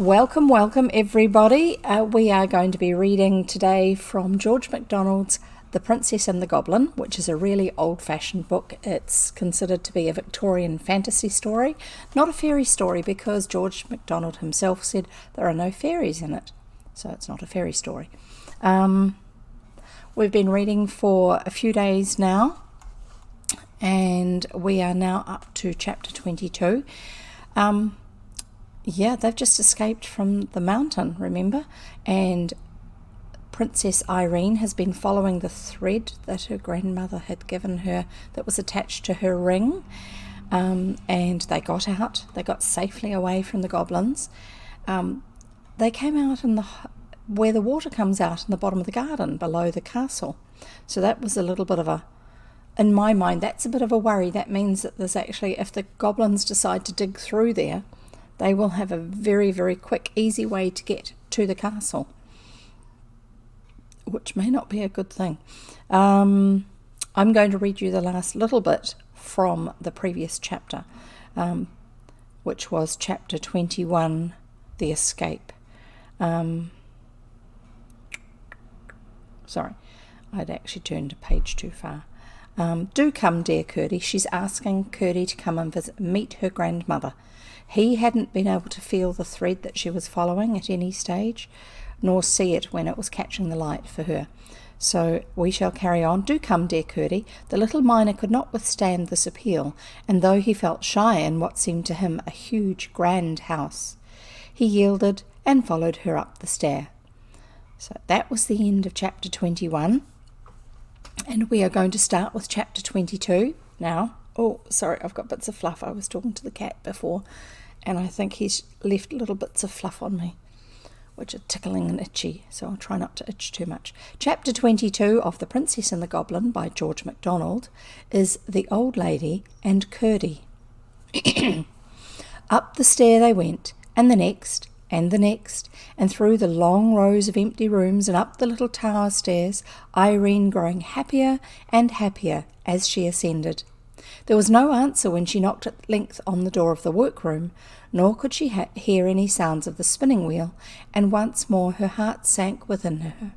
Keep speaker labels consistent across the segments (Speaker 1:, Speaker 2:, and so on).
Speaker 1: Welcome everybody. We are going to be reading today from George MacDonald's The Princess and the Goblin, which is a really old-fashioned book. It's considered to be a Victorian fantasy story, not a fairy story, because George MacDonald himself said there are no fairies in it, so it's not a fairy story. We've been reading for a few days now, and we are now up to chapter 22. Yeah, they've just escaped from the mountain, remember? And Princess Irene has been following the thread that her grandmother had given her that was attached to her ring. And they got out. They got safely away from the goblins. They came out in where the water comes out in the bottom of the garden below the castle. So that was a little bit of a, in my mind, that's a bit of a worry. That means that there's actually, if the goblins decide to dig through there, they will have a very, very quick, easy way to get to the castle, which may not be a good thing. I'm going to read you the last little bit from the previous chapter, which was chapter 21, The Escape. Sorry, I'd actually turned a page too far. Do come, dear Curdie. She's asking Curdie to come and meet her grandmother. He hadn't been able to feel the thread that she was following at any stage, nor see it when it was catching the light for her. So we shall carry on. Do come, dear Curdie. The little miner could not withstand this appeal, and though he felt shy in what seemed to him a huge, grand house, he yielded and followed her up the stair. So that was the end of chapter 21, and we are going to start with chapter 22 now. Oh, sorry, I've got bits of fluff. I was talking to the cat before, and I think he's left little bits of fluff on me, which are tickling and itchy, so I'll try not to itch too much. Chapter 22 of The Princess and the Goblin by George MacDonald is The Old Lady and Curdie. Up the stair they went, and the next, and the next, and through the long rows of empty rooms and up the little tower stairs, Irene growing happier and happier as she ascended. There was no answer when she knocked at length on the door of the workroom, nor could she hear any sounds of the spinning wheel, and once more her heart sank within her,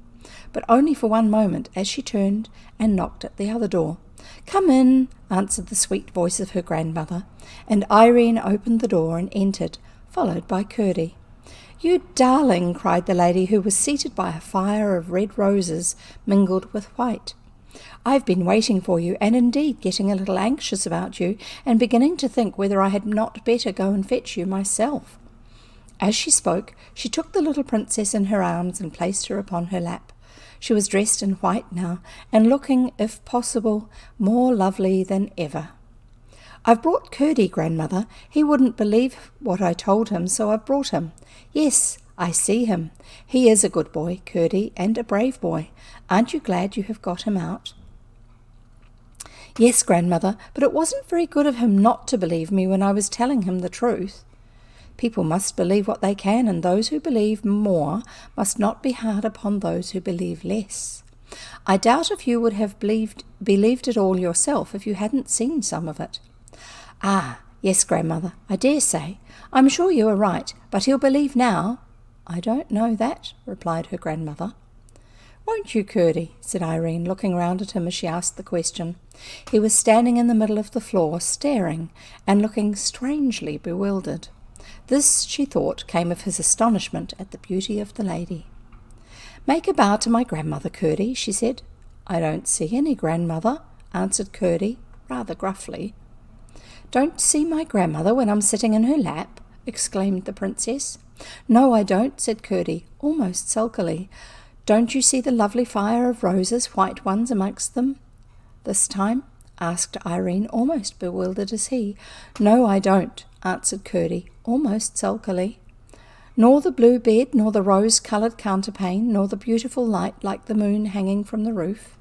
Speaker 1: but only for one moment as she turned and knocked at the other door. "Come in," answered the sweet voice of her grandmother, and Irene opened the door and entered, followed by Curdie. "You darling," cried the lady, who was seated by a fire of red roses mingled with white. "I've been waiting for you, and indeed getting a little anxious about you, and beginning to think whether I had not better go and fetch you myself." As she spoke, she took the little princess in her arms and placed her upon her lap. She was dressed in white now, and looking, if possible, more lovely than ever. "I've brought Curdie, grandmother. He wouldn't believe what I told him, so I've brought him. Yes, I see him. He is a good boy, Curdie, and a brave boy. Aren't you glad you have got him out?" "Yes, grandmother, but it wasn't very good of him not to believe me when I was telling him the truth. People must believe what they can, and those who believe more must not be hard upon those who believe less. I doubt if you would have believed it all yourself if you hadn't seen some of it." "Ah, yes, grandmother, I dare say. I'm sure you are right, but he'll believe now." "I don't know that," replied her grandmother. "Won't you, Curdie?" said Irene, looking round at him as she asked the question. He was standing in the middle of the floor, staring and looking strangely bewildered. This, she thought, came of his astonishment at the beauty of the lady. "Make a bow to my grandmother, Curdie," she said. "I don't see any grandmother," answered Curdie, rather gruffly. "Don't see my grandmother when I'm sitting in her lap?" exclaimed the princess. "No, I don't," said Curdie, almost sulkily. "Don't you see the lovely fire of roses, white ones amongst them, this time?" asked Irene, almost bewildered as he. "No, I don't," answered Curdie, almost sulkily. "Nor the blue bed, nor the rose-coloured counterpane, nor the beautiful light like the moon hanging from the roof?"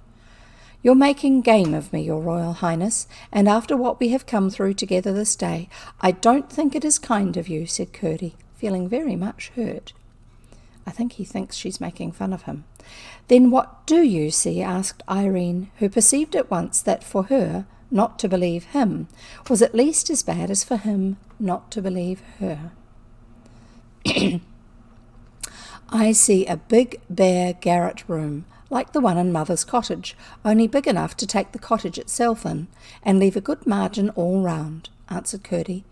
Speaker 1: "You're making game of me, your Royal Highness, and after what we have come through together this day, I don't think it is kind of you," said Curdie, feeling very much hurt. I think he thinks she's making fun of him. "Then what do you see?" asked Irene, who perceived at once that for her not to believe him was at least as bad as for him not to believe her. I see a big bare garret room, like the one in Mother's cottage, only big enough to take the cottage itself in, and leave a good margin all round," answered Curdie.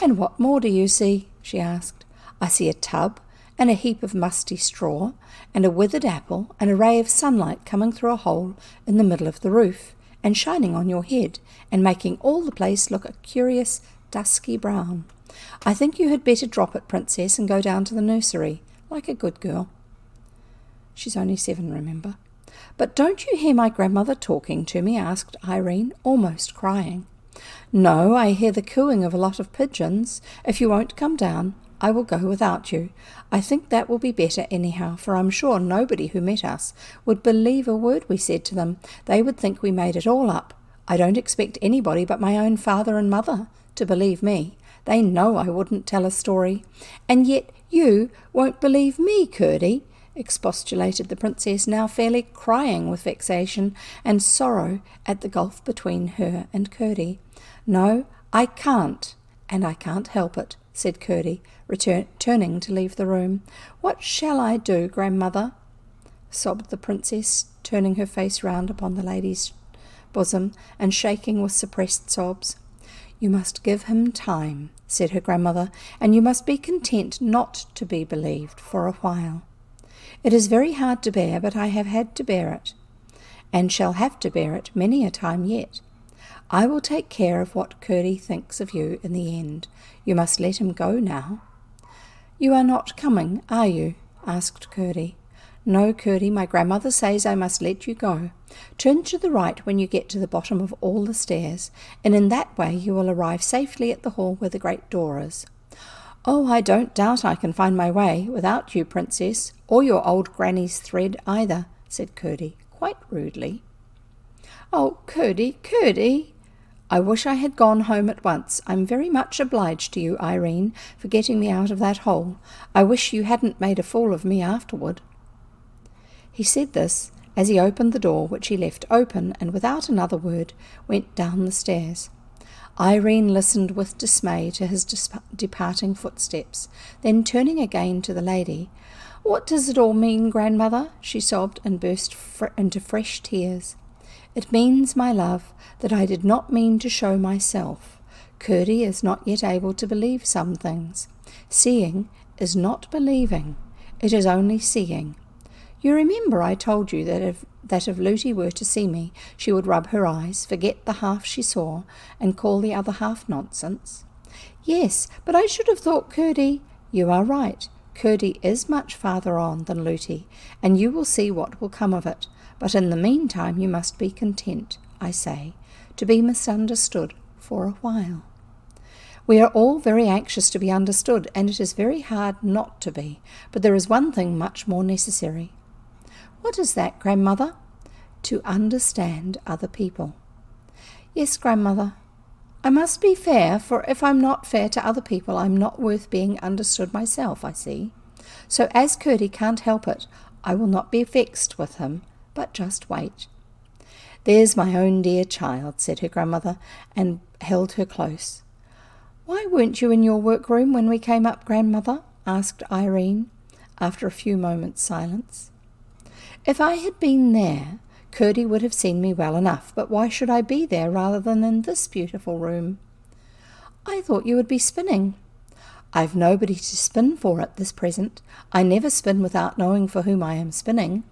Speaker 1: "And what more do you see?" she asked. "I see a tub, and a heap of musty straw, and a withered apple, and a ray of sunlight coming through a hole in the middle of the roof, and shining on your head, and making all the place look a curious dusky brown. I think you had better drop it, Princess, and go down to the nursery, like a good girl." She's only 7, remember. "But don't you hear my grandmother talking to me?" asked Irene, almost crying. "No, I hear the cooing of a lot of pigeons. If you won't come down, I will go without you. I think that will be better anyhow, for I'm sure nobody who met us would believe a word we said to them. They would think we made it all up. I don't expect anybody but my own father and mother to believe me. They know I wouldn't tell a story. And yet you won't believe me, Curdie," expostulated the princess, now fairly crying with vexation and sorrow at the gulf between her and Curdie. "No, I can't, and I can't help it," said Curdie, turning to leave the room. "What shall I do, grandmother?" sobbed the princess, turning her face round upon the lady's bosom and shaking with suppressed sobs. "You must give him time," said her grandmother, "and you must be content not to be believed for a while. It is very hard to bear, but I have had to bear it, and shall have to bear it many a time yet. I will take care of what Curdie thinks of you in the end. You must let him go now." "You are not coming, are you?" asked Curdie. "No, Curdie, my grandmother says I must let you go. Turn to the right when you get to the bottom of all the stairs, and in that way you will arrive safely at the hall where the great door is." "Oh, I don't doubt I can find my way without you, Princess, or your old granny's thread either," said Curdie, quite rudely. "Oh, Curdie, Curdie!" "I wish I had gone home at once. I'm very much obliged to you, Irene, for getting me out of that hole. I wish you hadn't made a fool of me afterward." He said this as he opened the door, which he left open, and without another word went down the stairs. Irene listened with dismay to his departing footsteps, then turning again to the lady. "What does it all mean, grandmother?" she sobbed and burst into fresh tears. "It means, my love, that I did not mean to show myself. Curdie is not yet able to believe some things. Seeing is not believing. It is only seeing. You remember I told you that if Lootie were to see me, she would rub her eyes, forget the half she saw, and call the other half nonsense?" "Yes, but I should have thought Curdie—" "You are right. Curdie is much farther on than Lootie, and you will see what will come of it. But in the meantime you must be content, I say, to be misunderstood for a while. We are all very anxious to be understood, and it is very hard not to be, but there is one thing much more necessary." "What is that, grandmother?" "To understand other people." "Yes, grandmother. I must be fair, for if I'm not fair to other people, I'm not worth being understood myself, I see. So as Curdie can't help it, I will not be vexed with him, but just wait." "There's my own dear child," said her grandmother, and held her close. "Why weren't you in your workroom when we came up, grandmother?" asked Irene, after a few moments' silence. "If I had been there, Curdie would have seen me well enough, but why should I be there rather than in this beautiful room?" "I thought you would be spinning." "I've nobody to spin for at this present. I never spin without knowing for whom I am spinning."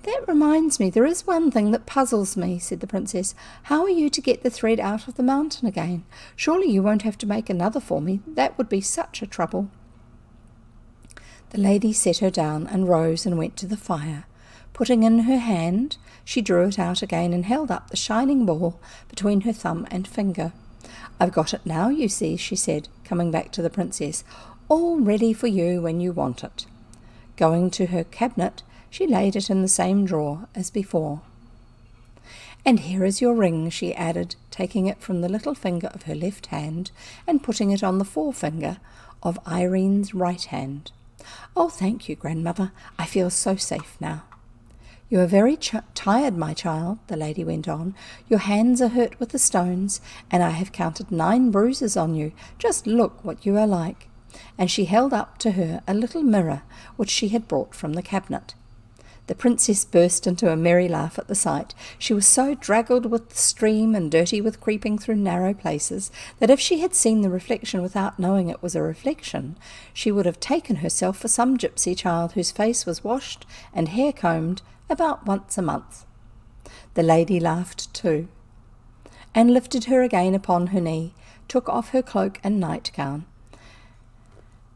Speaker 1: "That reminds me, there is one thing that puzzles me," said the princess. "How are you to get the thread out of the mountain again? Surely you won't have to make another for me. That would be such a trouble." The lady set her down and rose and went to the fire. Putting in her hand, she drew it out again and held up the shining ball between her thumb and finger. "I've got it now, you see," she said, coming back to the princess, "all ready for you when you want it." Going to her cabinet, she laid it in the same drawer as before. "And here is your ring," she added, taking it from the little finger of her left hand and putting it on the forefinger of Irene's right hand. "Oh, thank you, grandmother. I feel so safe now." "You are very tired, my child," the lady went on. "Your hands are hurt with the stones, and I have counted 9 bruises on you. Just look what you are like." and she held up to her a little mirror which she had brought from the cabinet. The princess burst into a merry laugh at the sight. She was so draggled with the stream and dirty with creeping through narrow places that if she had seen the reflection without knowing it was a reflection, she would have taken herself for some gypsy child whose face was washed and hair combed about once a month. The lady laughed too, and lifted her again upon her knee, took off her cloak and nightgown.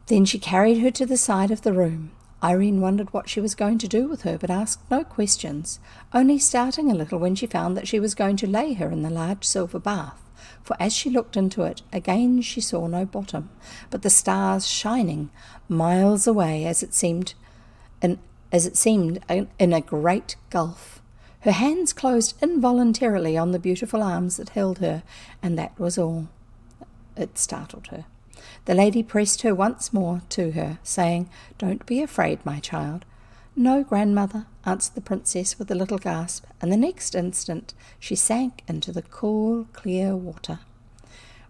Speaker 1: Then she carried her to the side of the room. Irene wondered what she was going to do with her, but asked no questions, only starting a little when she found that she was going to lay her in the large silver bath, for as she looked into it, again she saw no bottom, but the stars shining miles away as it seemed in a great gulf. Her hands closed involuntarily on the beautiful arms that held her, and that was all. It startled her. The lady pressed her once more to her, saying, "Don't be afraid, my child." "No, grandmother," answered the princess with a little gasp, and the next instant she sank into the cool, clear water.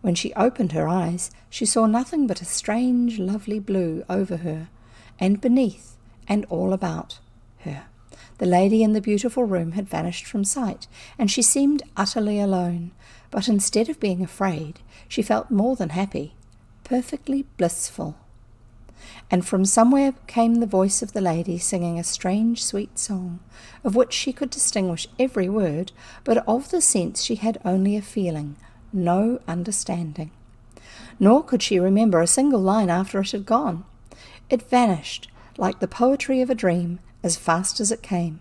Speaker 1: When she opened her eyes, she saw nothing but a strange, lovely blue over her, and beneath, and all about her. The lady in the beautiful room had vanished from sight, and she seemed utterly alone, but instead of being afraid, she felt more than happy, perfectly blissful. And from somewhere came the voice of the lady singing a strange sweet song, of which she could distinguish every word, but of the sense she had only a feeling, no understanding. Nor could she remember a single line after it had gone. It vanished, like the poetry of a dream, as fast as it came.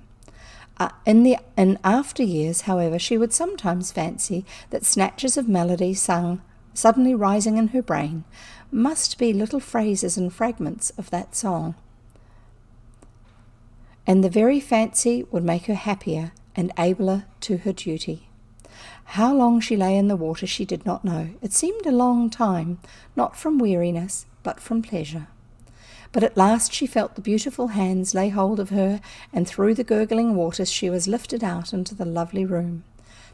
Speaker 1: In after years, however, she would sometimes fancy that snatches of melody sung, suddenly rising in her brain, must be little phrases and fragments of that song. And the very fancy would make her happier and abler to her duty. How long she lay in the water she did not know. It seemed a long time, not from weariness, but from pleasure. But at last she felt the beautiful hands lay hold of her, and through the gurgling waters she was lifted out into the lovely room.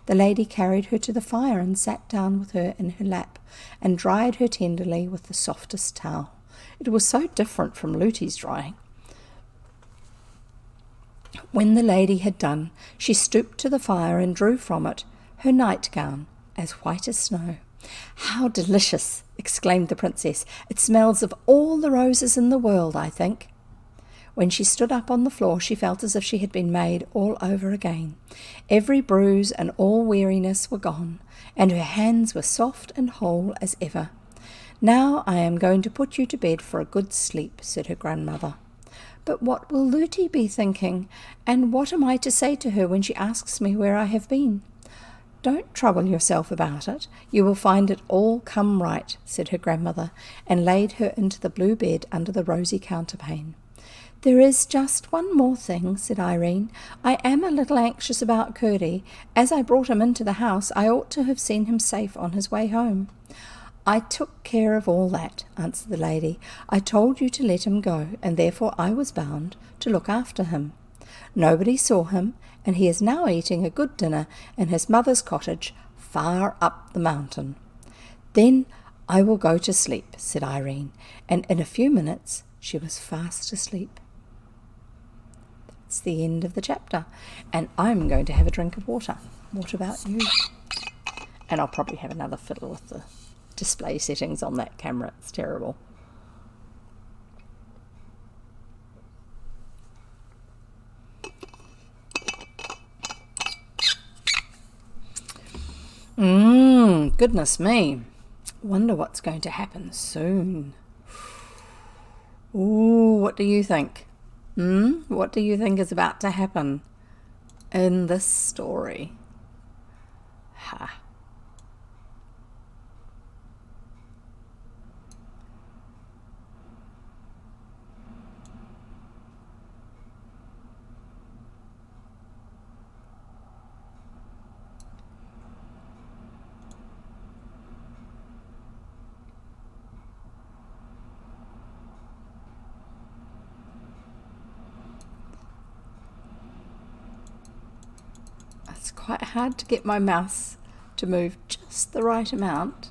Speaker 1: The lady carried her to the fire and sat down with her in her lap, and dried her tenderly with the softest towel. It was so different from Luti's drying. When the lady had done, she stooped to the fire and drew from it her nightgown, as white as snow. "How delicious!" exclaimed the princess. "It smells of all the roses in the world, I think." When she stood up on the floor, she felt as if she had been made all over again. Every bruise and all weariness were gone, and her hands were soft and whole as ever. "Now I am going to put you to bed for a good sleep," said her grandmother. "But what will Luti be thinking, and what am I to say to her when she asks me where I have been?" "Don't trouble yourself about it. You will find it all come right," said her grandmother, and laid her into the blue bed under the rosy counterpane. "There is just one more thing," said Irene. "I am a little anxious about Curdie. As I brought him into the house, I ought to have seen him safe on his way home." "I took care of all that," answered the lady. "I told you to let him go, and therefore I was bound to look after him. Nobody saw him, and he is now eating a good dinner in his mother's cottage far up the mountain." "Then I will go to sleep," said Irene, and in a few minutes she was fast asleep. That's the end of the chapter, and I'm going to have a drink of water. What about you? And I'll probably have another fiddle with the display settings on that camera. It's terrible. Goodness me. Wonder what's going to happen soon. Ooh, what do you think? What do you think is about to happen in this story? Ha. It's quite hard to get my mouse to move just the right amount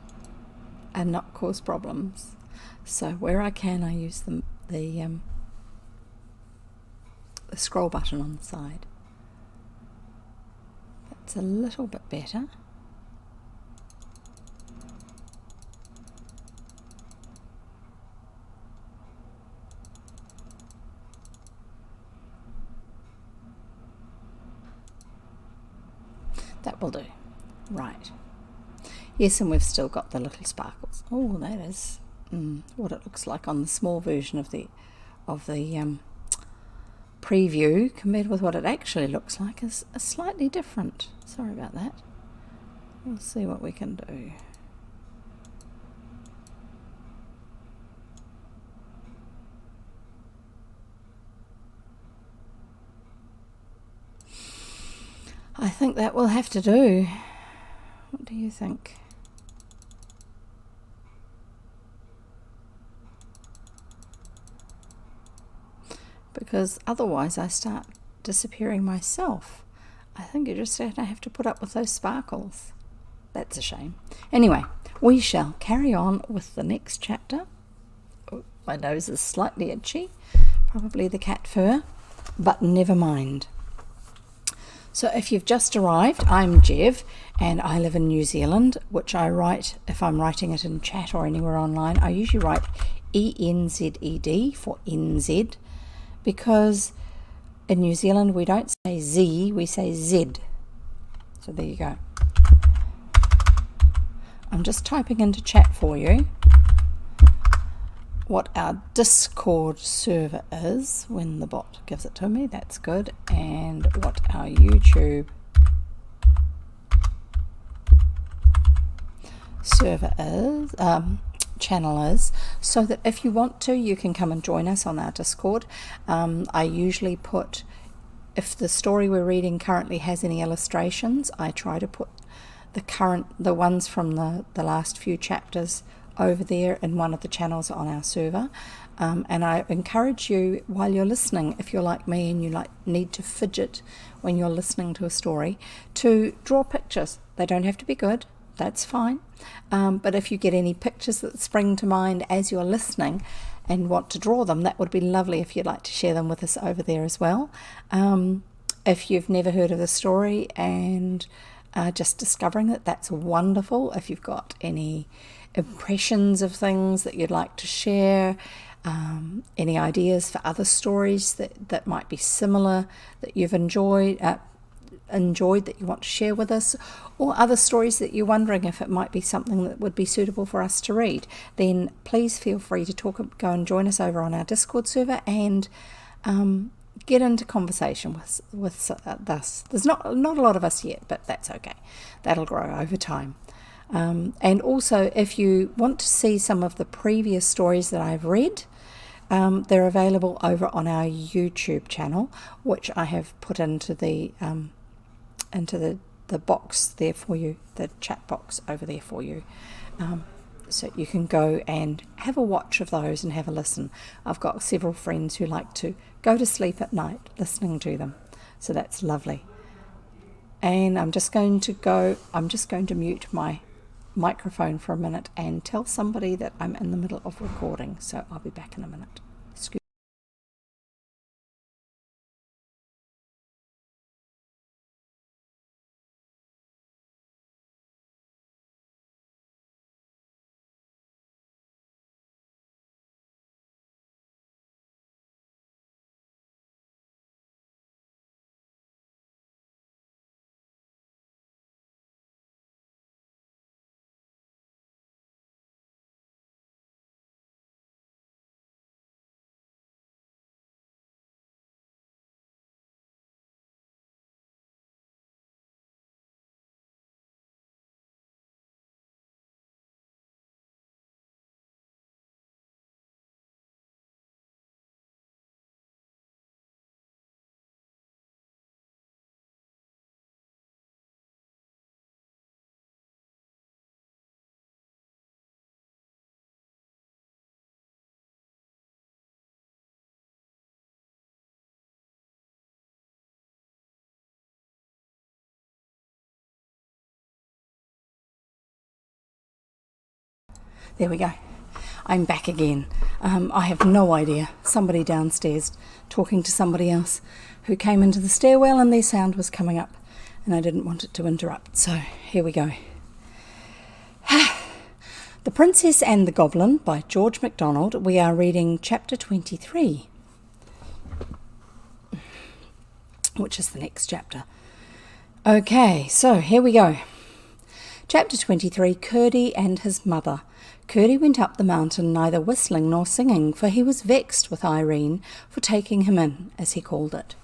Speaker 1: and not cause problems. So where I can, I use the scroll button on the side. That's a little bit better. That will do. Right. Yes, and we've still got the little sparkles. Oh, that is what it looks like on the small version of the preview compared with what it actually looks like is slightly different. Sorry about that. We'll see what we can do. I think that will have to do. What do you think? Because otherwise I start disappearing myself. I think you're just going to have to put up with those sparkles. That's a shame. Anyway, we shall carry on with the next chapter. Oh, my nose is slightly itchy, probably the cat fur, but never mind. So if you've just arrived, I'm Jev, and I live in New Zealand, which I write, if I'm writing it in chat or anywhere online, I usually write ENZED for NZ, because in New Zealand we don't say Z, we say Z. So there you go. I'm just typing into chat for you what our Discord server is when the bot gives it to me. That's good. And what our YouTube server is, channel is, so that if you want to, you can come and join us on our Discord. I usually put, if the story we're reading currently has any illustrations, I try to put the ones from the last few chapters over there in one of the channels on our server. And I encourage you, while you're listening, if you're like me and you need to fidget when you're listening to a story, to draw pictures. They don't have to be good, that's fine. But if you get any pictures that spring to mind as you're listening and want to draw them, that would be lovely if you'd like to share them with us over there as well. If you've never heard of the story and just discovering it, that's wonderful. If you've got any impressions of things that you'd like to share, any ideas for other stories that might be similar, that you've enjoyed that you want to share with us, or other stories that you're wondering if it might be something that would be suitable for us to read, then please feel free to go and join us over on our Discord server and get into conversation with us. There's not a lot of us yet, but that's okay. That'll grow over time. And also, if you want to see some of the previous stories that I've read, they're available over on our YouTube channel, which I have put into the box there for you, the chat box over there for you. So you can go and have a watch of those and have a listen. I've got several friends who like to go to sleep at night listening to them, so that's lovely. And I'm just going to mute my microphone for a minute and tell somebody that I'm in the middle of recording, so I'll be back in a minute. There we go. I'm back again. I have no idea. Somebody downstairs talking to somebody else who came into the stairwell and their sound was coming up and I didn't want it to interrupt. So here we go. The Princess and the Goblin by George MacDonald. We are reading chapter 23, which is the next chapter. Okay, so here we go. Chapter 23, Curdie and his mother. Curdie went up the mountain, neither whistling nor singing, for he was vexed with Irene for taking him in, as he called it.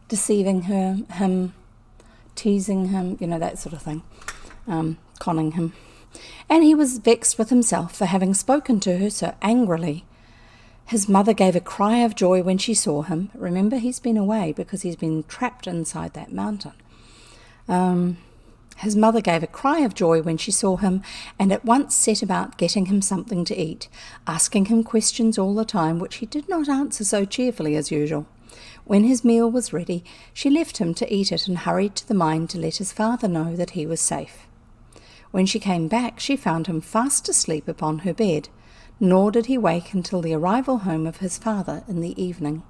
Speaker 1: Deceiving him, teasing him, that sort of thing, conning him. And he was vexed with himself for having spoken to her so angrily. His mother gave a cry of joy when she saw him. Remember, he's been away because he's been trapped inside that mountain. His mother gave a cry of joy when she saw him and at once set about getting him something to eat, asking him questions all the time, which he did not answer so cheerfully as usual. When his meal was ready, she left him to eat it and hurried to the mine to let his father know that he was safe. When she came back, she found him fast asleep upon her bed, nor did he wake until the arrival home of his father in the evening.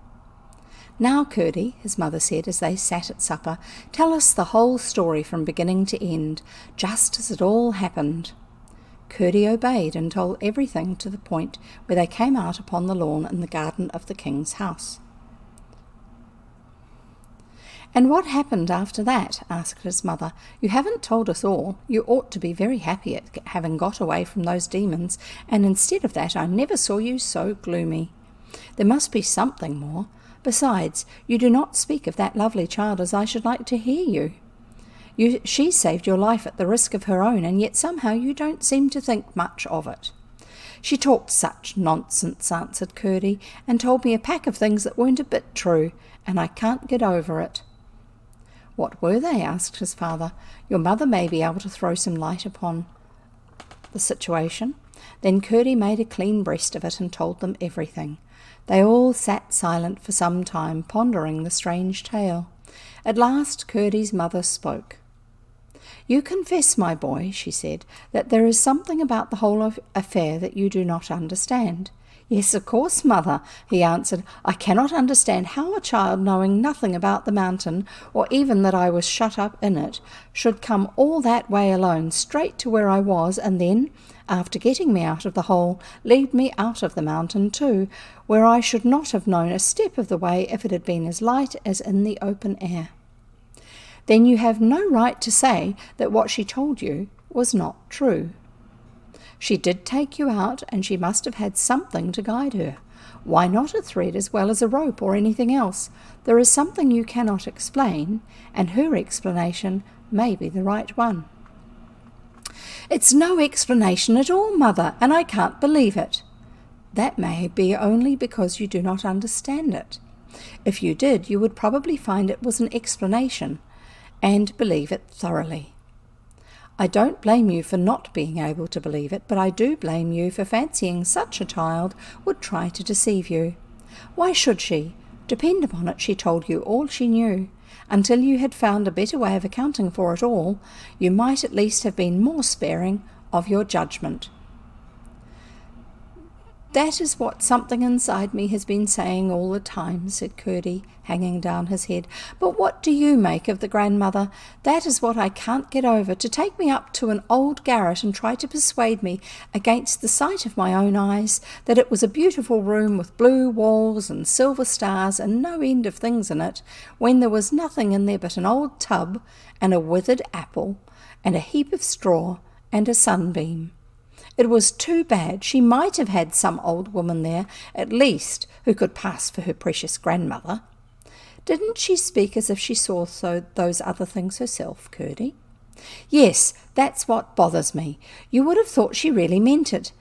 Speaker 1: "Now, Curdie," his mother said as they sat at supper, "tell us the whole story from beginning to end, just as it all happened." Curdie obeyed and told everything to the point where they came out upon the lawn in the garden of the king's house. "And what happened after that?" asked his mother. "You haven't told us all. You ought to be very happy at having got away from those demons, and instead of that I never saw you so gloomy. There must be something more. Besides, you do not speak of that lovely child as I should like to hear you. She saved your life at the risk of her own, and yet somehow you don't seem to think much of it." "She talked such nonsense," answered Curdie, "and told me a pack of things that weren't a bit true, and I can't get over it." "What were they?" asked his father. "Your mother may be able to throw some light upon the situation." Then Curdie made a clean breast of it and told them everything. They all sat silent for some time, pondering the strange tale. At last Curdie's mother spoke. "You confess, my boy," she said, "that there is something about the whole affair that you do not understand." "Yes, of course, mother," he answered. "I cannot understand how a child knowing nothing about the mountain, or even that I was shut up in it, should come all that way alone, straight to where I was, and then, after getting me out of the hole, lead me out of the mountain too, where I should not have known a step of the way if it had been as light as in the open air." "Then you have no right to say that what she told you was not true. She did take you out, and she must have had something to guide her. Why not a thread as well as a rope or anything else? There is something you cannot explain, and her explanation may be the right one." "It's no explanation at all, mother, and I can't believe it." "That may be only because you do not understand it. If you did, you would probably find it was an explanation, and believe it thoroughly. I don't blame you for not being able to believe it, but I do blame you for fancying such a child would try to deceive you. Why should she? Depend upon it, she told you all she knew. Until you had found a better way of accounting for it all, you might at least have been more sparing of your judgment." "That is what something inside me has been saying all the time," said Curdie, hanging down his head. "But what do you make of the grandmother? That is what I can't get over, to take me up to an old garret and try to persuade me, against the sight of my own eyes, that it was a beautiful room with blue walls and silver stars and no end of things in it, when there was nothing in there but an old tub and a withered apple and a heap of straw and a sunbeam. It was too bad. She might have had some old woman there, at least, who could pass for her precious grandmother. Didn't she speak as if she saw those other things herself, Curdie?" "Yes, that's what bothers me. You would have thought she really meant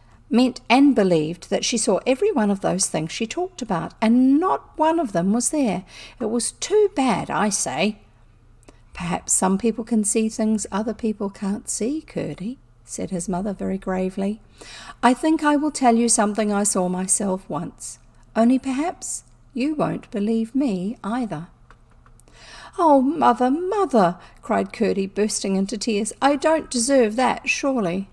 Speaker 1: and believed that she saw every one of those things she talked about, and not one of them was there. It was too bad, I say." "Perhaps some people can see things other people can't see, Curdie," said his mother very gravely. "I think I will tell you something I saw myself once. Only perhaps you won't believe me either." "Oh, mother, mother," cried Curdie, bursting into tears. "I don't deserve that, surely."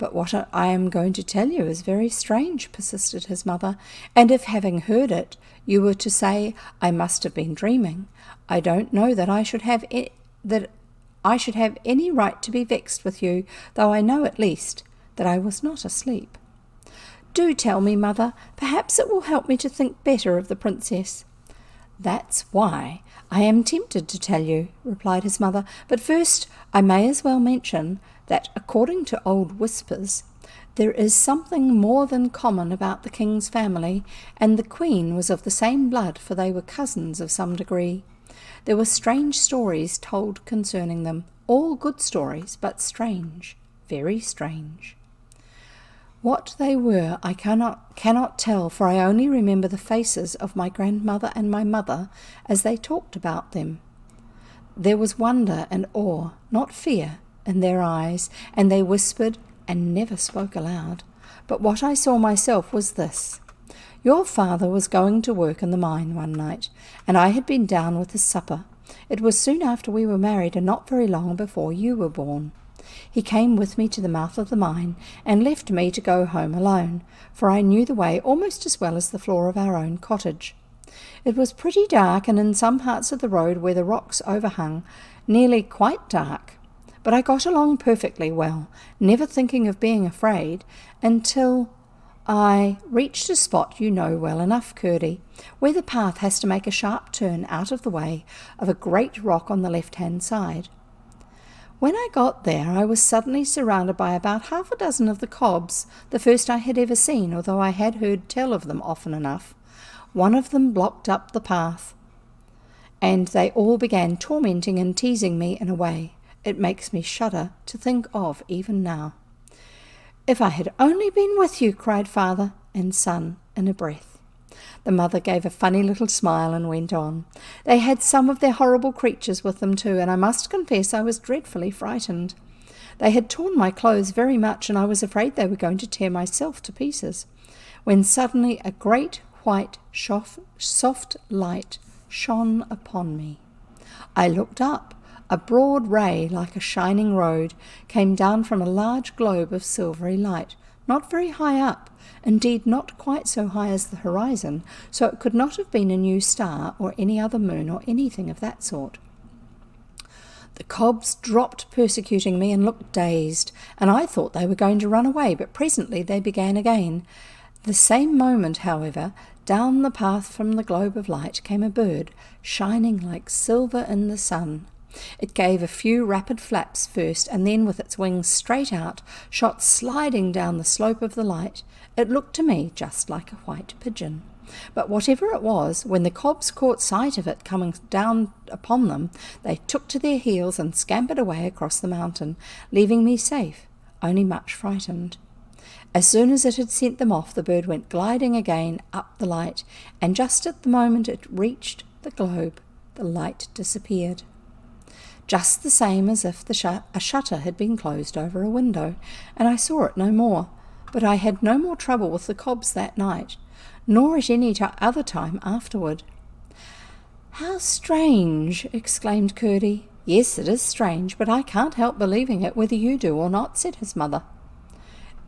Speaker 1: "But what I am going to tell you is very strange," persisted his mother, "and if, having heard it, you were to say I must have been dreaming, I don't know that I should have any right to be vexed with you, though I know at least that I was not asleep." "Do tell me, mother. Perhaps it will help me to think better of the princess." "That's why I am tempted to tell you," replied his mother. "But first I may as well mention that, according to old whispers, there is something more than common about the king's family, and the queen was of the same blood, for they were cousins of some degree. There were strange stories told concerning them, all good stories, but strange, very strange. What they were I cannot tell, for I only remember the faces of my grandmother and my mother as they talked about them. There was wonder and awe, not fear, in their eyes, and they whispered and never spoke aloud. But what I saw myself was this. Your father was going to work in the mine one night, and I had been down with his supper. It was soon after we were married, and not very long before you were born. He came with me to the mouth of the mine, and left me to go home alone, for I knew the way almost as well as the floor of our own cottage. It was pretty dark, and in some parts of the road where the rocks overhung, nearly quite dark. But I got along perfectly well, never thinking of being afraid, until I reached a spot you know well enough, Curdie, where the path has to make a sharp turn out of the way of a great rock on the left-hand side. When I got there, I was suddenly surrounded by about half a dozen of the cobs, the first I had ever seen, although I had heard tell of them often enough. One of them blocked up the path, and they all began tormenting and teasing me in a way it makes me shudder to think of even now. "If I had only been with you," cried father and son in a breath. The mother gave a funny little smile and went on. "They had some of their horrible creatures with them too, and I must confess I was dreadfully frightened. They had torn my clothes very much, and I was afraid they were going to tear myself to pieces, when suddenly a great white soft light shone upon me. I looked up. A broad ray, like a shining road, came down from a large globe of silvery light, not very high up, indeed not quite so high as the horizon, so it could not have been a new star or any other moon or anything of that sort. The cobs dropped persecuting me and looked dazed, and I thought they were going to run away, but presently they began again. The same moment, however, down the path from the globe of light came a bird, shining like silver in the sun. It gave a few rapid flaps first, and then, with its wings straight out, shot sliding down the slope of the light. It looked to me just like a white pigeon. But whatever it was, when the cobs caught sight of it coming down upon them, they took to their heels and scampered away across the mountain, leaving me safe, only much frightened. As soon as it had sent them off, the bird went gliding again up the light, and just at the moment it reached the globe, the light disappeared. Just the same as if a shutter had been closed over a window, and I saw it no more. But I had no more trouble with the cobs that night, nor at any other time afterward. "How strange!" exclaimed Curdie. "Yes, it is strange, but I can't help believing it, whether you do or not," said his mother.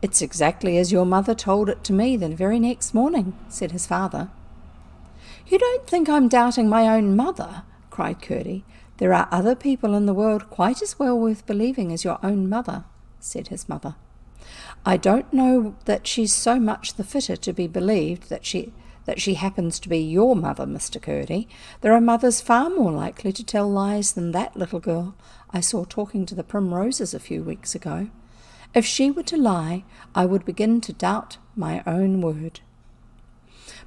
Speaker 1: "It's exactly as your mother told it to me the very next morning," said his father. "You don't think I'm doubting my own mother?" cried Curdie. "There are other people in the world quite as well worth believing as your own mother," said his mother. "I don't know that she's so much the fitter to be believed that she happens to be your mother, Mr. Curdie. There are mothers far more likely to tell lies than that little girl I saw talking to the primroses a few weeks ago. If she were to lie, I would begin to doubt my own word."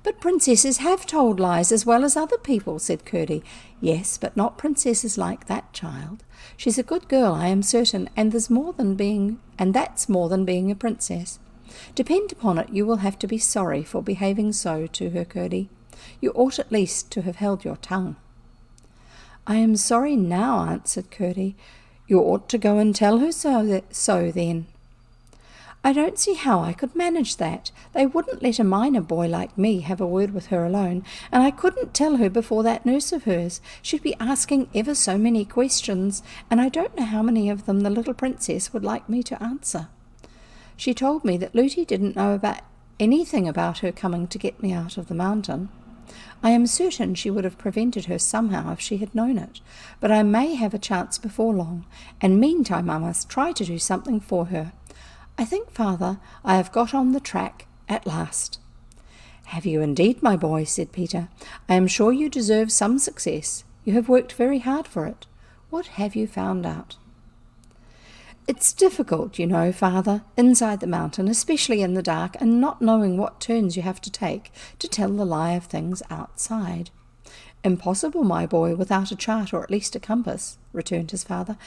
Speaker 1: "But princesses have told lies as well as other people," said Curdie. "Yes, but not princesses like that child. She's a good girl, I am certain, and that's more than being a princess. Depend upon it, you will have to be sorry for behaving so to her, Curdie. You ought at least to have held your tongue." "I am sorry now," answered Curdie. "You ought to go and tell her so then." "I don't see how I could manage that. They wouldn't let a miner boy like me have a word with her alone, and I couldn't tell her before that nurse of hers. She'd be asking ever so many questions, and I don't know how many of them the little princess would like me to answer." She told me that Lootie didn't know about anything about her coming to get me out of the mountain. I am certain she would have prevented her somehow if she had known it, but I may have a chance before long, and meantime I must try to do something for her. I think, Father, I have got on the track at last." "Have you indeed, my boy?" said Peter. "I am sure you deserve some success. You have worked very hard for it. What have you found out?" "It's difficult, you know, Father, inside the mountain, especially in the dark, and not knowing what turns you have to take to tell the lie of things outside." "Impossible, my boy, without a chart or at least a compass," returned his father.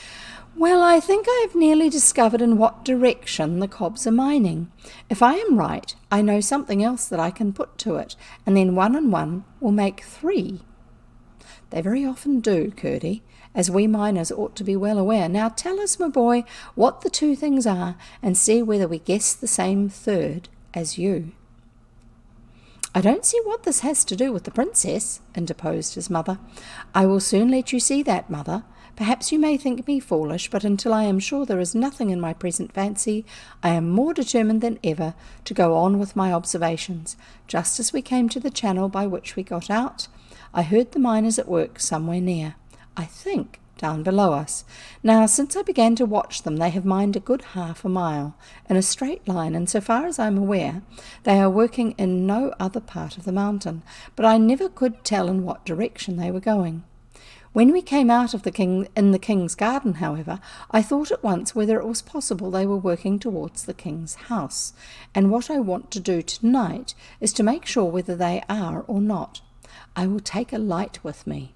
Speaker 1: "Well, I think I have nearly discovered in what direction the cobs are mining. If I am right, I know something else that I can put to it, and then 1 and 1 will make 3. They very often do, Curdie, as we miners ought to be well aware. Now tell us, my boy, what the 2 things are, and see whether we guess the same third as you." "I don't see what this has to do with the princess," interposed his mother. "I will soon let you see that, mother. Perhaps you may think me foolish, but until I am sure there is nothing in my present fancy, I am more determined than ever to go on with my observations. Just as we came to the channel by which we got out, I heard the miners at work somewhere near. I think down below us. Now, since I began to watch them, they have mined a good half a mile, in a straight line, and so far as I am aware, they are working in no other part of the mountain, but I never could tell in what direction they were going. When we came out of the king's garden, however, I thought at once whether it was possible they were working towards the king's house, and what I want to do tonight is to make sure whether they are or not. I will take a light with me."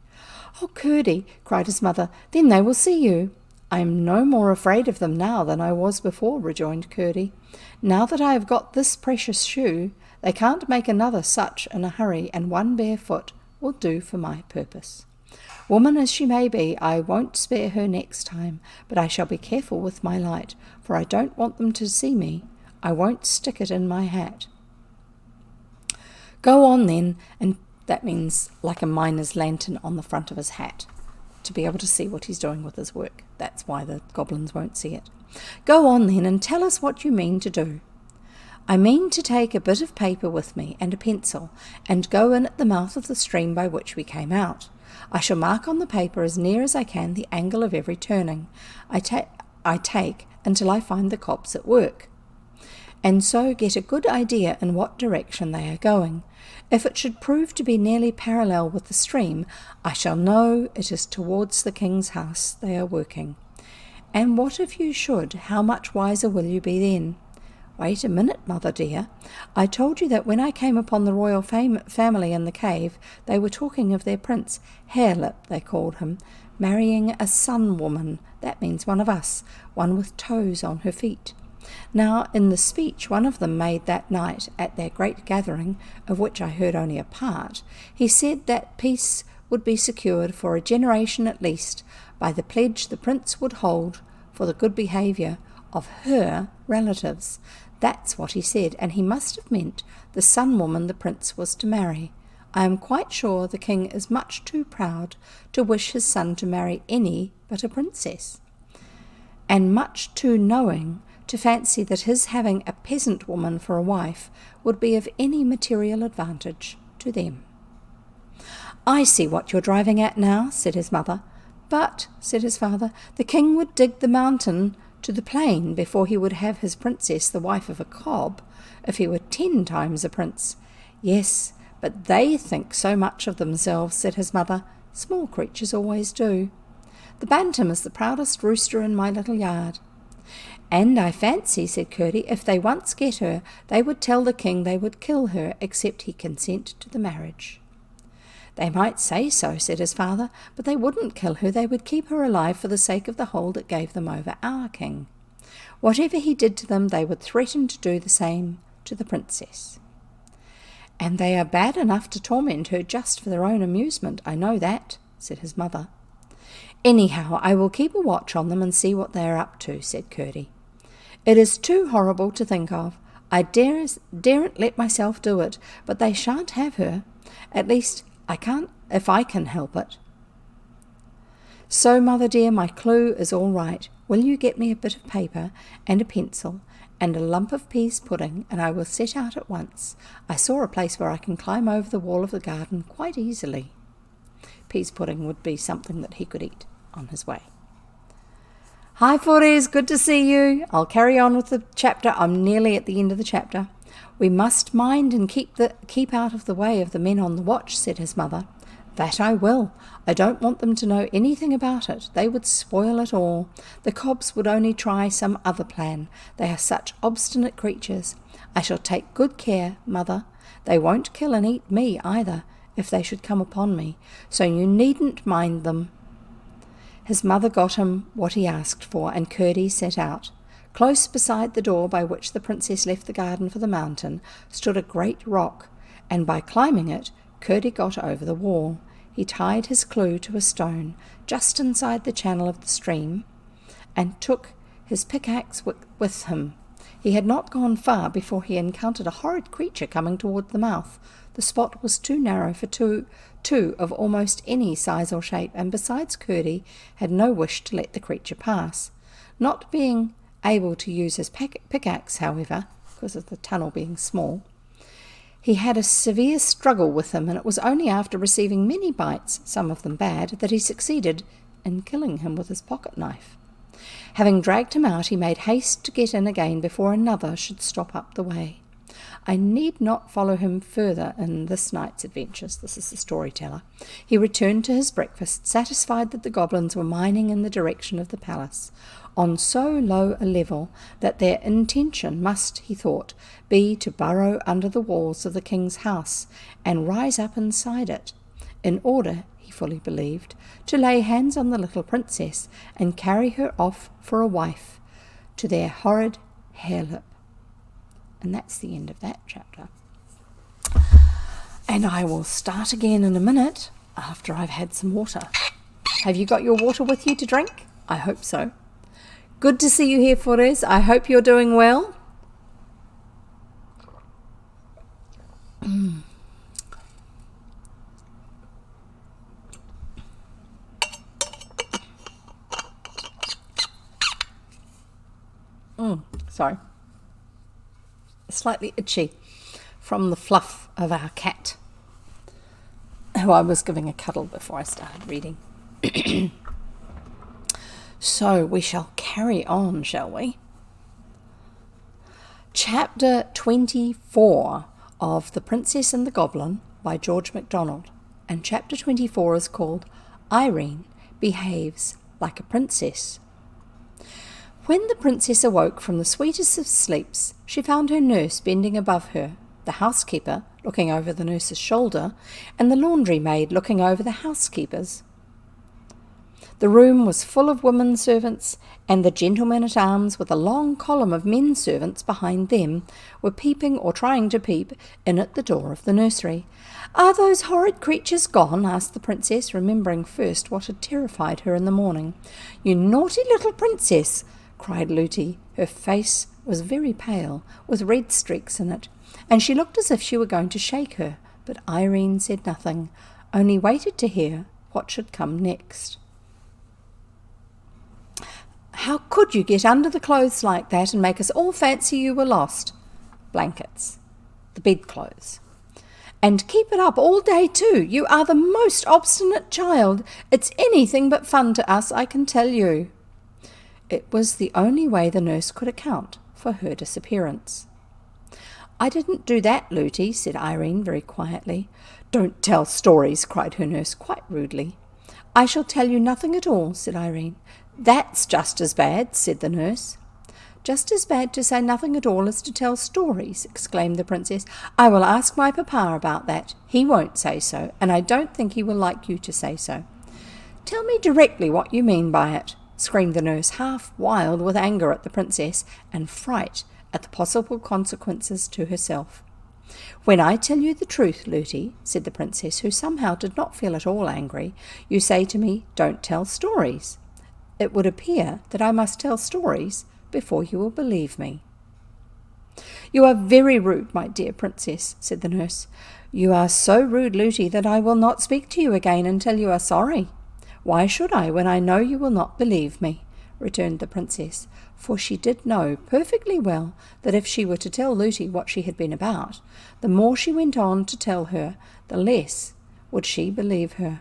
Speaker 1: "Oh, Curdie," cried his mother, "then they will see you." "I am no more afraid of them now than I was before," rejoined Curdie. "Now that I have got this precious shoe, they can't make another such in a hurry, and 1 bare foot will do for my purpose. Woman as she may be, I won't spare her next time, but I shall be careful with my light, for I don't want them to see me. I won't stick it in my hat." "Go on then," and that means like a miner's lantern on the front of his hat, to be able to see what he's doing with his work. That's why the goblins won't see it. "Go on then, and tell us what you mean to do." "I mean to take a bit of paper with me and a pencil, and go in at the mouth of the stream by which we came out. I shall mark on the paper as near as I can the angle of every turning I take until I find the cobs at work, and so get a good idea in what direction they are going. If it should prove to be nearly parallel with the stream, I shall know it is towards the king's house they are working. And what if you should? How much wiser will you be then?" "Wait a minute, mother dear. I told you that when I came upon the royal family in the cave, they were talking of their prince, Harelip they called him, marrying a sun woman, that means one of us, one with toes on her feet. Now, in the speech one of them made that night at their great gathering, of which I heard only a part, he said that peace would be secured for a generation at least by the pledge the prince would hold for the good behaviour of her relatives. That's what he said, and he must have meant the sun woman the prince was to marry. I am quite sure the king is much too proud to wish his son to marry any but a princess, and much too knowing to fancy that his having a peasant woman for a wife would be of any material advantage to them." "I see what you're driving at now," said his mother. "But," said his father, "the king would dig the mountain to the plain before he would have his princess the wife of a cob, if he were 10 times a prince." "Yes, but they think so much of themselves," said his mother. "Small creatures always do. The bantam is the proudest rooster in my little yard." "And I fancy," said Curdie, "if they once get her, they would tell the king they would kill her except he consent to the marriage." "They might say so," said his father, "but they wouldn't kill her. They would keep her alive for the sake of the hold that gave them over our king. Whatever he did to them, they would threaten to do the same to the princess." "And they are bad enough to torment her just for their own amusement, I know that," said his mother. "Anyhow, I will keep a watch on them and see what they are up to," said Curdie. "It is too horrible to think of. I daren't let myself do it, but they shan't have her. At least, I can't if I can help it. So, mother dear, my clue is all right. Will you get me a bit of paper and a pencil, and a lump of peas pudding, and I will set out at once. I saw a place where I can climb over the wall of the garden quite easily. Peas pudding would be something that he could eat on his way. Hi Fores, good to see you. I'll carry on with the chapter. I'm nearly at the end of the chapter. We must mind and keep out of the way of the men on the watch, said his mother. That I will. I don't want them to know anything about it. They would spoil it all. The cobs would only try some other plan. They are such obstinate creatures. I shall take good care, mother. They won't kill and eat me either, if they should come upon me, so you needn't mind them. His mother got him what he asked for, and Curdie set out. Close beside the door by which the princess left the garden for the mountain stood a great rock, and by climbing it, Curdie got over the wall. He tied his clue to a stone just inside the channel of the stream, and took his pickaxe with him. He had not gone far before he encountered a horrid creature coming toward the mouth. The spot was too narrow for two of almost any size or shape, and besides Curdie had no wish to let the creature pass. Not being able to use his pickaxe, however, because of the tunnel being small, he had a severe struggle with him, and it was only after receiving many bites, some of them bad, that he succeeded in killing him with his pocket knife. Having dragged him out, he made haste to get in again before another should stop up the way. I need not follow him further in this night's adventures. This is the storyteller. He returned to his breakfast, satisfied that the goblins were mining in the direction of the palace, on so low a level that their intention must, he thought, be to burrow under the walls of the king's house and rise up inside it, in order, he fully believed, to lay hands on the little princess and carry her off for a wife to their horrid harelip. And that's the end of that chapter. And I will start again in a minute after I've had some water. Have you got your water with you to drink? I hope so. Good to see you here, Fores. I hope you're doing well. Sorry. Slightly itchy from the fluff of our cat, who I was giving a cuddle before I started reading. So we shall carry on, shall we? Chapter 24 of The Princess and the Goblin by George MacDonald, and chapter 24 is called Irene Behaves Like a Princess. When the princess awoke from the sweetest of sleeps, she found her nurse bending above her, the housekeeper looking over the nurse's shoulder, and the laundry maid looking over the housekeeper's. The room was full of women servants, and the gentlemen-at-arms, with a long column of men servants behind them, were peeping or trying to peep in at the door of the nursery. "Are those horrid creatures gone?" asked the princess, remembering first what had terrified her in the morning. "You naughty little princess!" cried Lootie. Her face was very pale, with red streaks in it, and she looked as if she were going to shake her, but Irene said nothing, only waited to hear what should come next. "How could you get under the clothes like that and make us all fancy you were lost?" Blankets. The bedclothes. "And keep it up all day too. You are the most obstinate child. It's anything but fun to us, I can tell you." It was the only way the nurse could account for her disappearance. "I didn't do that, Lootie," said Irene very quietly. "Don't tell stories," cried her nurse quite rudely. "I shall tell you nothing at all," said Irene. "That's just as bad," said the nurse. "Just as bad to say nothing at all as to tell stories," exclaimed the princess. "I will ask my papa about that. He won't say so, and I don't think he will like you to say so." "Tell me directly what you mean by it," screamed the nurse, half wild with anger at the princess and fright at the possible consequences to herself. "When I tell you the truth, Lootie," said the princess, who somehow did not feel at all angry, "you say to me, 'Don't tell stories.' It would appear that I must tell stories before you will believe me." "You are very rude, my dear princess," said the nurse. "You are so rude, Lootie, that I will not speak to you again until you are sorry." "Why should I, when I know you will not believe me?" returned the princess, for she did know perfectly well that if she were to tell Lootie what she had been about, the more she went on to tell her, the less would she believe her.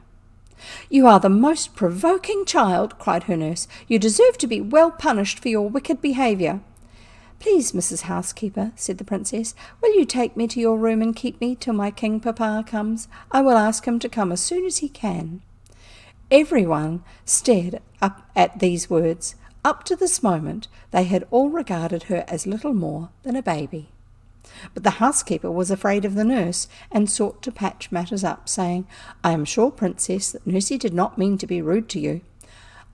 Speaker 1: "You are the most provoking child," cried her nurse. "You deserve to be well punished for your wicked behaviour." "Please, Mrs. Housekeeper," said the princess, "will you take me to your room and keep me till my king papa comes? I will ask him to come as soon as he can." Everyone stared up at these words. Up to this moment they had all regarded her as little more than a baby. But the housekeeper was afraid of the nurse and sought to patch matters up, saying, "I am sure, Princess, that Nursey did not mean to be rude to you.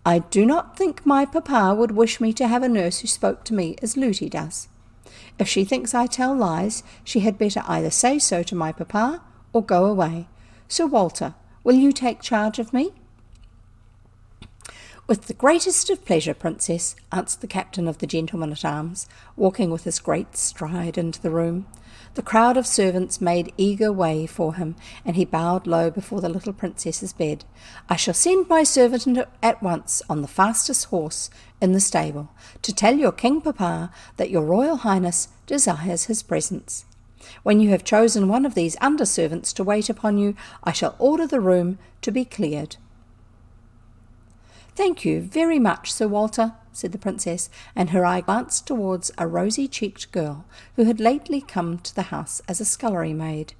Speaker 1: I do not think my papa would wish me to have a nurse who spoke to me as Lootie does. If she thinks I tell lies, she had better either say so to my papa or go away. Sir Walter, will you take charge of me?" "With the greatest of pleasure, Princess," answered the captain of the gentlemen-at-arms, walking with his great stride into the room. The crowd of servants made eager way for him, and he bowed low before the little princess's bed. "I shall send my servant at once on the fastest horse in the stable to tell your king papa that your royal highness desires his presence. When you have chosen one of these under-servants to wait upon you, I shall order the room to be cleared." "Thank you very much, Sir Walter," said the princess, and her eye glanced towards a rosy-cheeked girl who had lately come to the house as a scullery maid.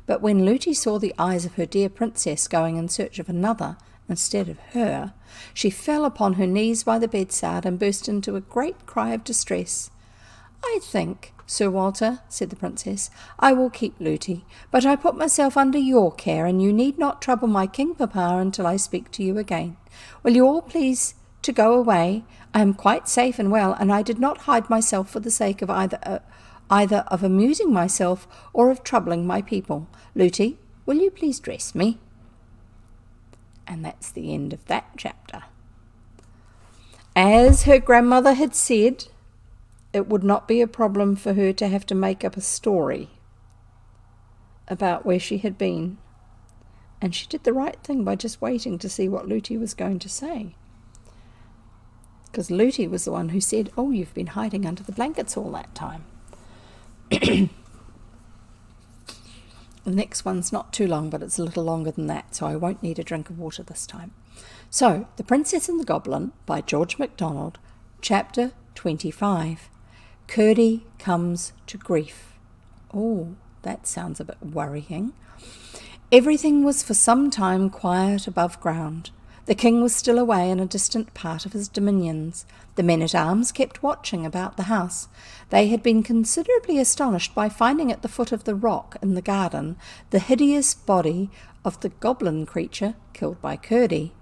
Speaker 1: But when Lootie saw the eyes of her dear princess going in search of another instead of her, she fell upon her knees by the bedside and burst into a great cry of distress. "I think, Sir Walter," said the princess, "I will keep Lootie, but I put myself under your care, and you need not trouble my king papa until I speak to you again. Will you all please to go away? I am quite safe and well, and I did not hide myself for the sake of either of amusing myself or of troubling my people. Lootie, will you please dress me?" And that's the end of that chapter. As her grandmother had said, it would not be a problem for her to have to make up a story about where she had been. And she did the right thing by just waiting to see what Lootie was going to say. Because Lootie was the one who said, "Oh, you've been hiding under the blankets all that time." The next one's not too long, but it's a little longer than that, so I won't need a drink of water this time. So, The Princess and the Goblin by George MacDonald, Chapter 25. Curdie Comes to Grief. Oh, that sounds a bit worrying. Everything was for some time quiet above ground. The king was still away in a distant part of his dominions. The men-at-arms kept watching about the house. They had been considerably astonished by finding at the foot of the rock in the garden the hideous body of the goblin creature killed by Curdie.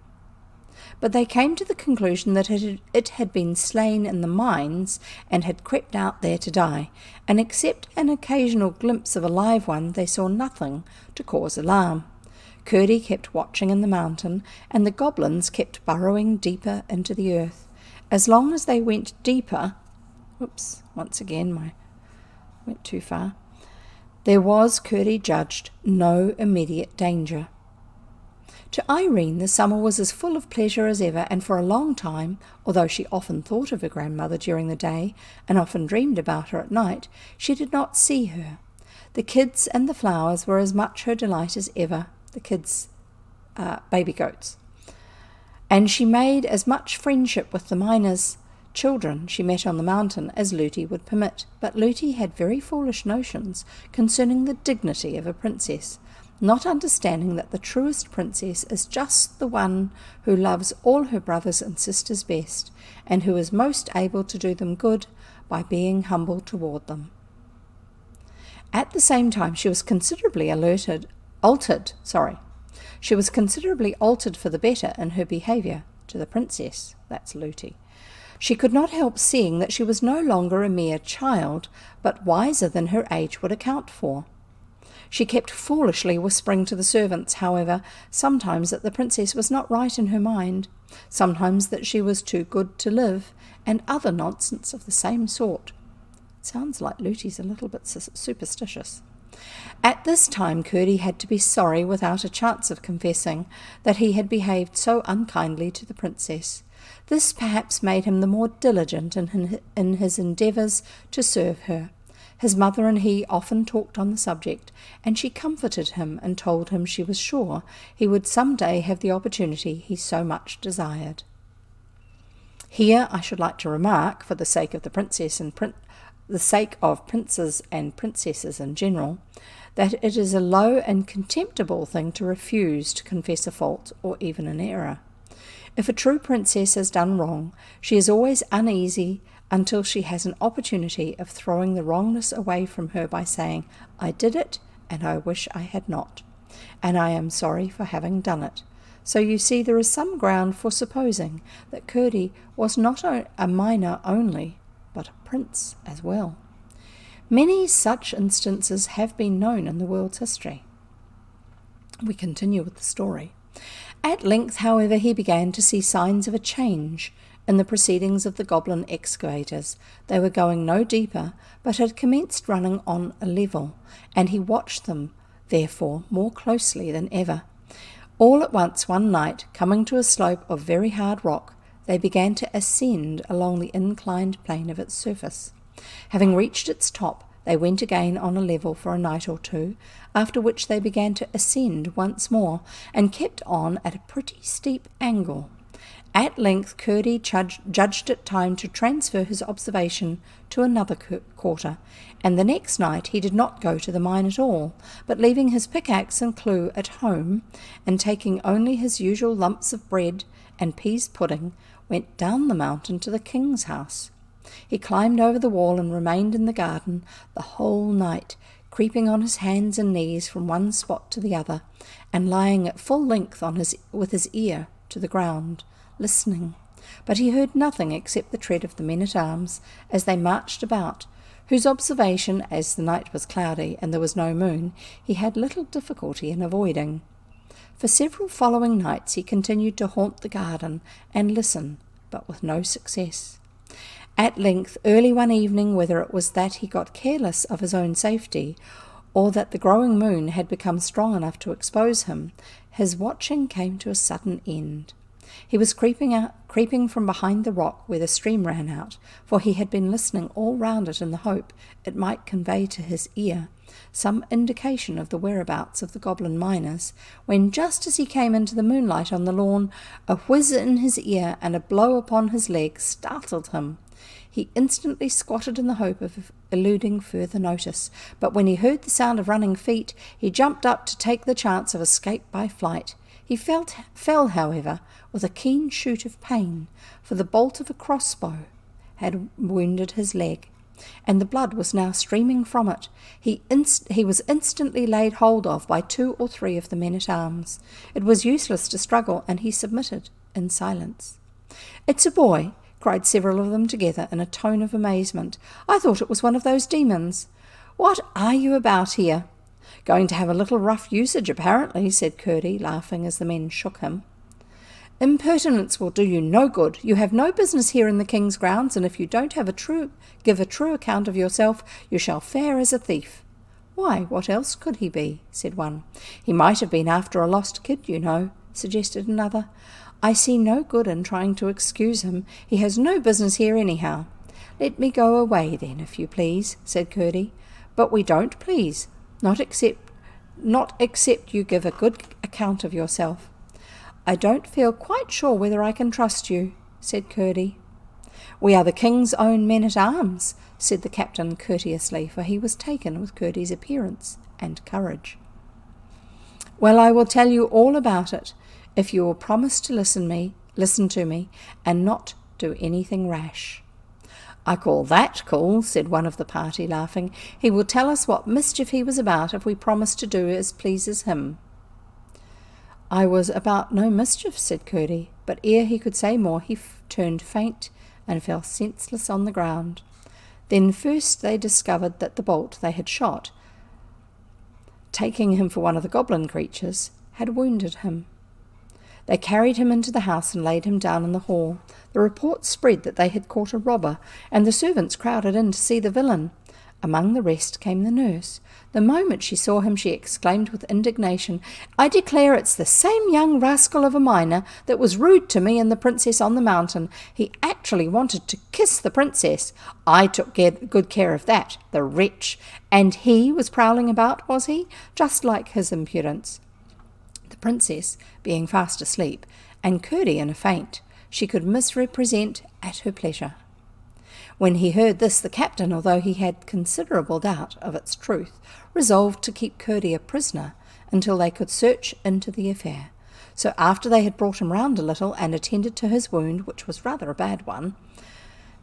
Speaker 1: But they came to the conclusion that it had been slain in the mines and had crept out there to die, and except an occasional glimpse of a live one, they saw nothing to cause alarm. Curdie kept watching in the mountain, and the goblins kept burrowing deeper into the earth. As long as they went deeper, once again I went too far, there was, Curdie judged, no immediate danger. To Irene the summer was as full of pleasure as ever, and for a long time, although she often thought of her grandmother during the day and often dreamed about her at night, she did not see her. The kids and the flowers were as much her delight as ever, the kids, baby goats. And she made as much friendship with the miners' children she met on the mountain as Lootie would permit. But Lootie had very foolish notions concerning the dignity of a princess, not understanding that the truest princess is just the one who loves all her brothers and sisters best, and who is most able to do them good by being humble toward them. At the same time, she was considerably altered for the better in her behaviour to the princess, that's Lootie. She could not help seeing that she was no longer a mere child, but wiser than her age would account for. She kept foolishly whispering to the servants, however, sometimes that the princess was not right in her mind, sometimes that she was too good to live, and other nonsense of the same sort. It sounds like Lootie's a little bit superstitious. At this time Curdie had to be sorry, without a chance of confessing, that he had behaved so unkindly to the princess. This perhaps made him the more diligent in his endeavours to serve her. His mother and he often talked on the subject, and she comforted him and told him she was sure he would some day have the opportunity he so much desired. Here I should like to remark, for the sake of princes and princesses in general, that it is a low and contemptible thing to refuse to confess a fault or even an error. If a true princess has done wrong, she is always uneasy until she has an opportunity of throwing the wrongness away from her by saying, "I did it, and I wish I had not, and I am sorry for having done it." So you see there is some ground for supposing that Curdie was not a minor only, but a prince as well. Many such instances have been known in the world's history. We continue with the story. At length, however, he began to see signs of a change in the proceedings of the goblin excavators. They were going no deeper, but had commenced running on a level, and he watched them, therefore, more closely than ever. All at once, one night, coming to a slope of very hard rock, they began to ascend along the inclined plane of its surface. Having reached its top, they went again on a level for a night or two, after which they began to ascend once more, and kept on at a pretty steep angle. At length Curdie judged it time to transfer his observation to another quarter, and the next night he did not go to the mine at all, but leaving his pickaxe and clue at home, and taking only his usual lumps of bread and pease pudding, went down the mountain to the king's house. He climbed over the wall and remained in the garden the whole night, creeping on his hands and knees from one spot to the other, and lying at full length with his ear to the ground, listening. But he heard nothing except the tread of the men-at-arms as they marched about, whose observation, as the night was cloudy and there was no moon, he had little difficulty in avoiding. For several following nights he continued to haunt the garden and listen, but with no success. At length, early one evening, whether it was that he got careless of his own safety, or that the growing moon had become strong enough to expose him, his watching came to a sudden end. He was creeping from behind the rock where the stream ran out, for he had been listening all round it in the hope it might convey to his ear some indication of the whereabouts of the goblin miners, when just as he came into the moonlight on the lawn, a whiz in his ear and a blow upon his leg startled him. He instantly squatted in the hope of eluding further notice, but when he heard the sound of running feet, he jumped up to take the chance of escape by flight. He fell, however, with a keen shoot of pain, for the bolt of a crossbow had wounded his leg, and the blood was now streaming from it. He was instantly laid hold of by 2 or 3 of the men-at-arms. It was useless to struggle, and he submitted in silence. "It's a boy," cried several of them together in a tone of amazement. "I thought it was one of those demons. What are you about here?" "Going to have a little rough usage, apparently," said Curdie, laughing as the men shook him. "Impertinence will do you no good. You have no business here in the king's grounds, and if you don't give a true account of yourself, you shall fare as a thief." "Why, what else could he be?" said one. "He might have been after a lost kid, you know," suggested another. "I see no good in trying to excuse him. He has no business here anyhow." "Let me go away then, if you please," said Curdie. "But we don't please, not except you give a good account of yourself." "I don't feel quite sure whether I can trust you," said Curdie. "We are the king's own men-at-arms," said the captain courteously, for he was taken with Curdie's appearance and courage. "Well, I will tell you all about it, if you will promise to listen to me, and not do anything rash." "I call that cool," said one of the party, laughing. "He will tell us what mischief he was about if we promise to do as pleases him." "I was about no mischief," said Curdie, but ere he could say more he turned faint and fell senseless on the ground. Then first they discovered that the bolt they had shot, taking him for one of the goblin creatures, had wounded him. They carried him into the house and laid him down in the hall. The report spread that they had caught a robber, and the servants crowded in to see the villain. Among the rest came the nurse. The moment she saw him, she exclaimed with indignation, "I declare it's the same young rascal of a miner that was rude to me and the princess on the mountain. He actually wanted to kiss the princess. I took good care of that, the wretch. And he was prowling about, was he? Just like his impudence." The princess being fast asleep, and Curdie in a faint, she could misrepresent at her pleasure. When he heard this, the captain, although he had considerable doubt of its truth, resolved to keep Curdie a prisoner until they could search into the affair. So after they had brought him round a little and attended to his wound, which was rather a bad one,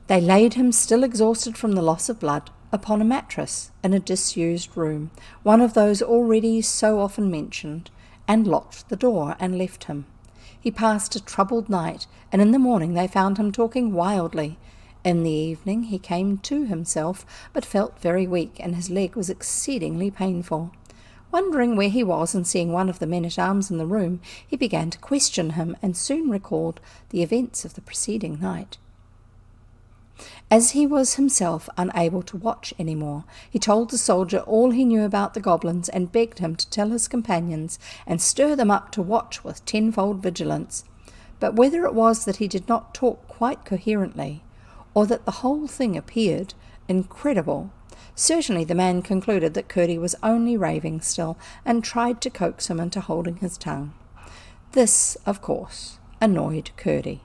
Speaker 1: they laid him, still exhausted from the loss of blood, upon a mattress in a disused room, one of those already so often mentioned, and locked the door and left him. He passed a troubled night, and in the morning they found him talking wildly. In the evening he came to himself, but felt very weak, and his leg was exceedingly painful. Wondering where he was, and seeing one of the men-at-arms in the room, he began to question him, and soon recalled the events of the preceding night. As he was himself unable to watch any more, he told the soldier all he knew about the goblins, and begged him to tell his companions and stir them up to watch with tenfold vigilance. But whether it was that he did not talk quite coherently, or that the whole thing appeared incredible, certainly the man concluded that Curdie was only raving still, and tried to coax him into holding his tongue. This, of course, annoyed Curdie,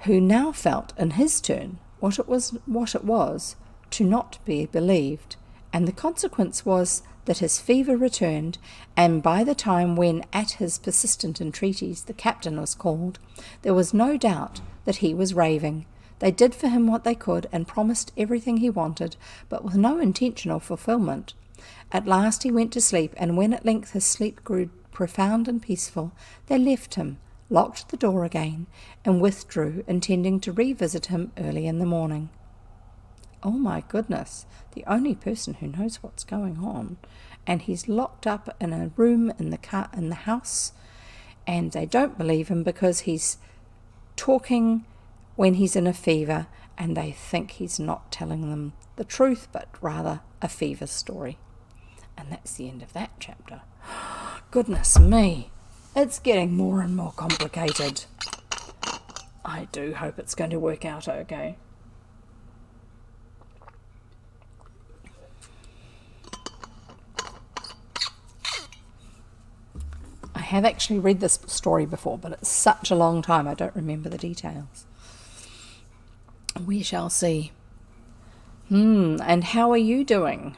Speaker 1: who now felt in his turn what it was to not be believed, and the consequence was that his fever returned, and by the time when, at his persistent entreaties, the captain was called, there was no doubt that he was raving. They did for him what they could, and promised everything he wanted, but with no intention of fulfilment. At last he went to sleep, and when at length his sleep grew profound and peaceful, they left him, locked the door again, and withdrew, intending to revisit him early in the morning. Oh my goodness, the only person who knows what's going on, and he's locked up in a room in the house, and they don't believe him because he's talking when he's in a fever, and they think he's not telling them the truth, but rather a fever story. And that's the end of that chapter. Goodness me, it's getting more and more complicated. I do hope it's going to work out okay. I have actually read this story before, but it's such a long time I don't remember the details. We shall see. And how are you doing?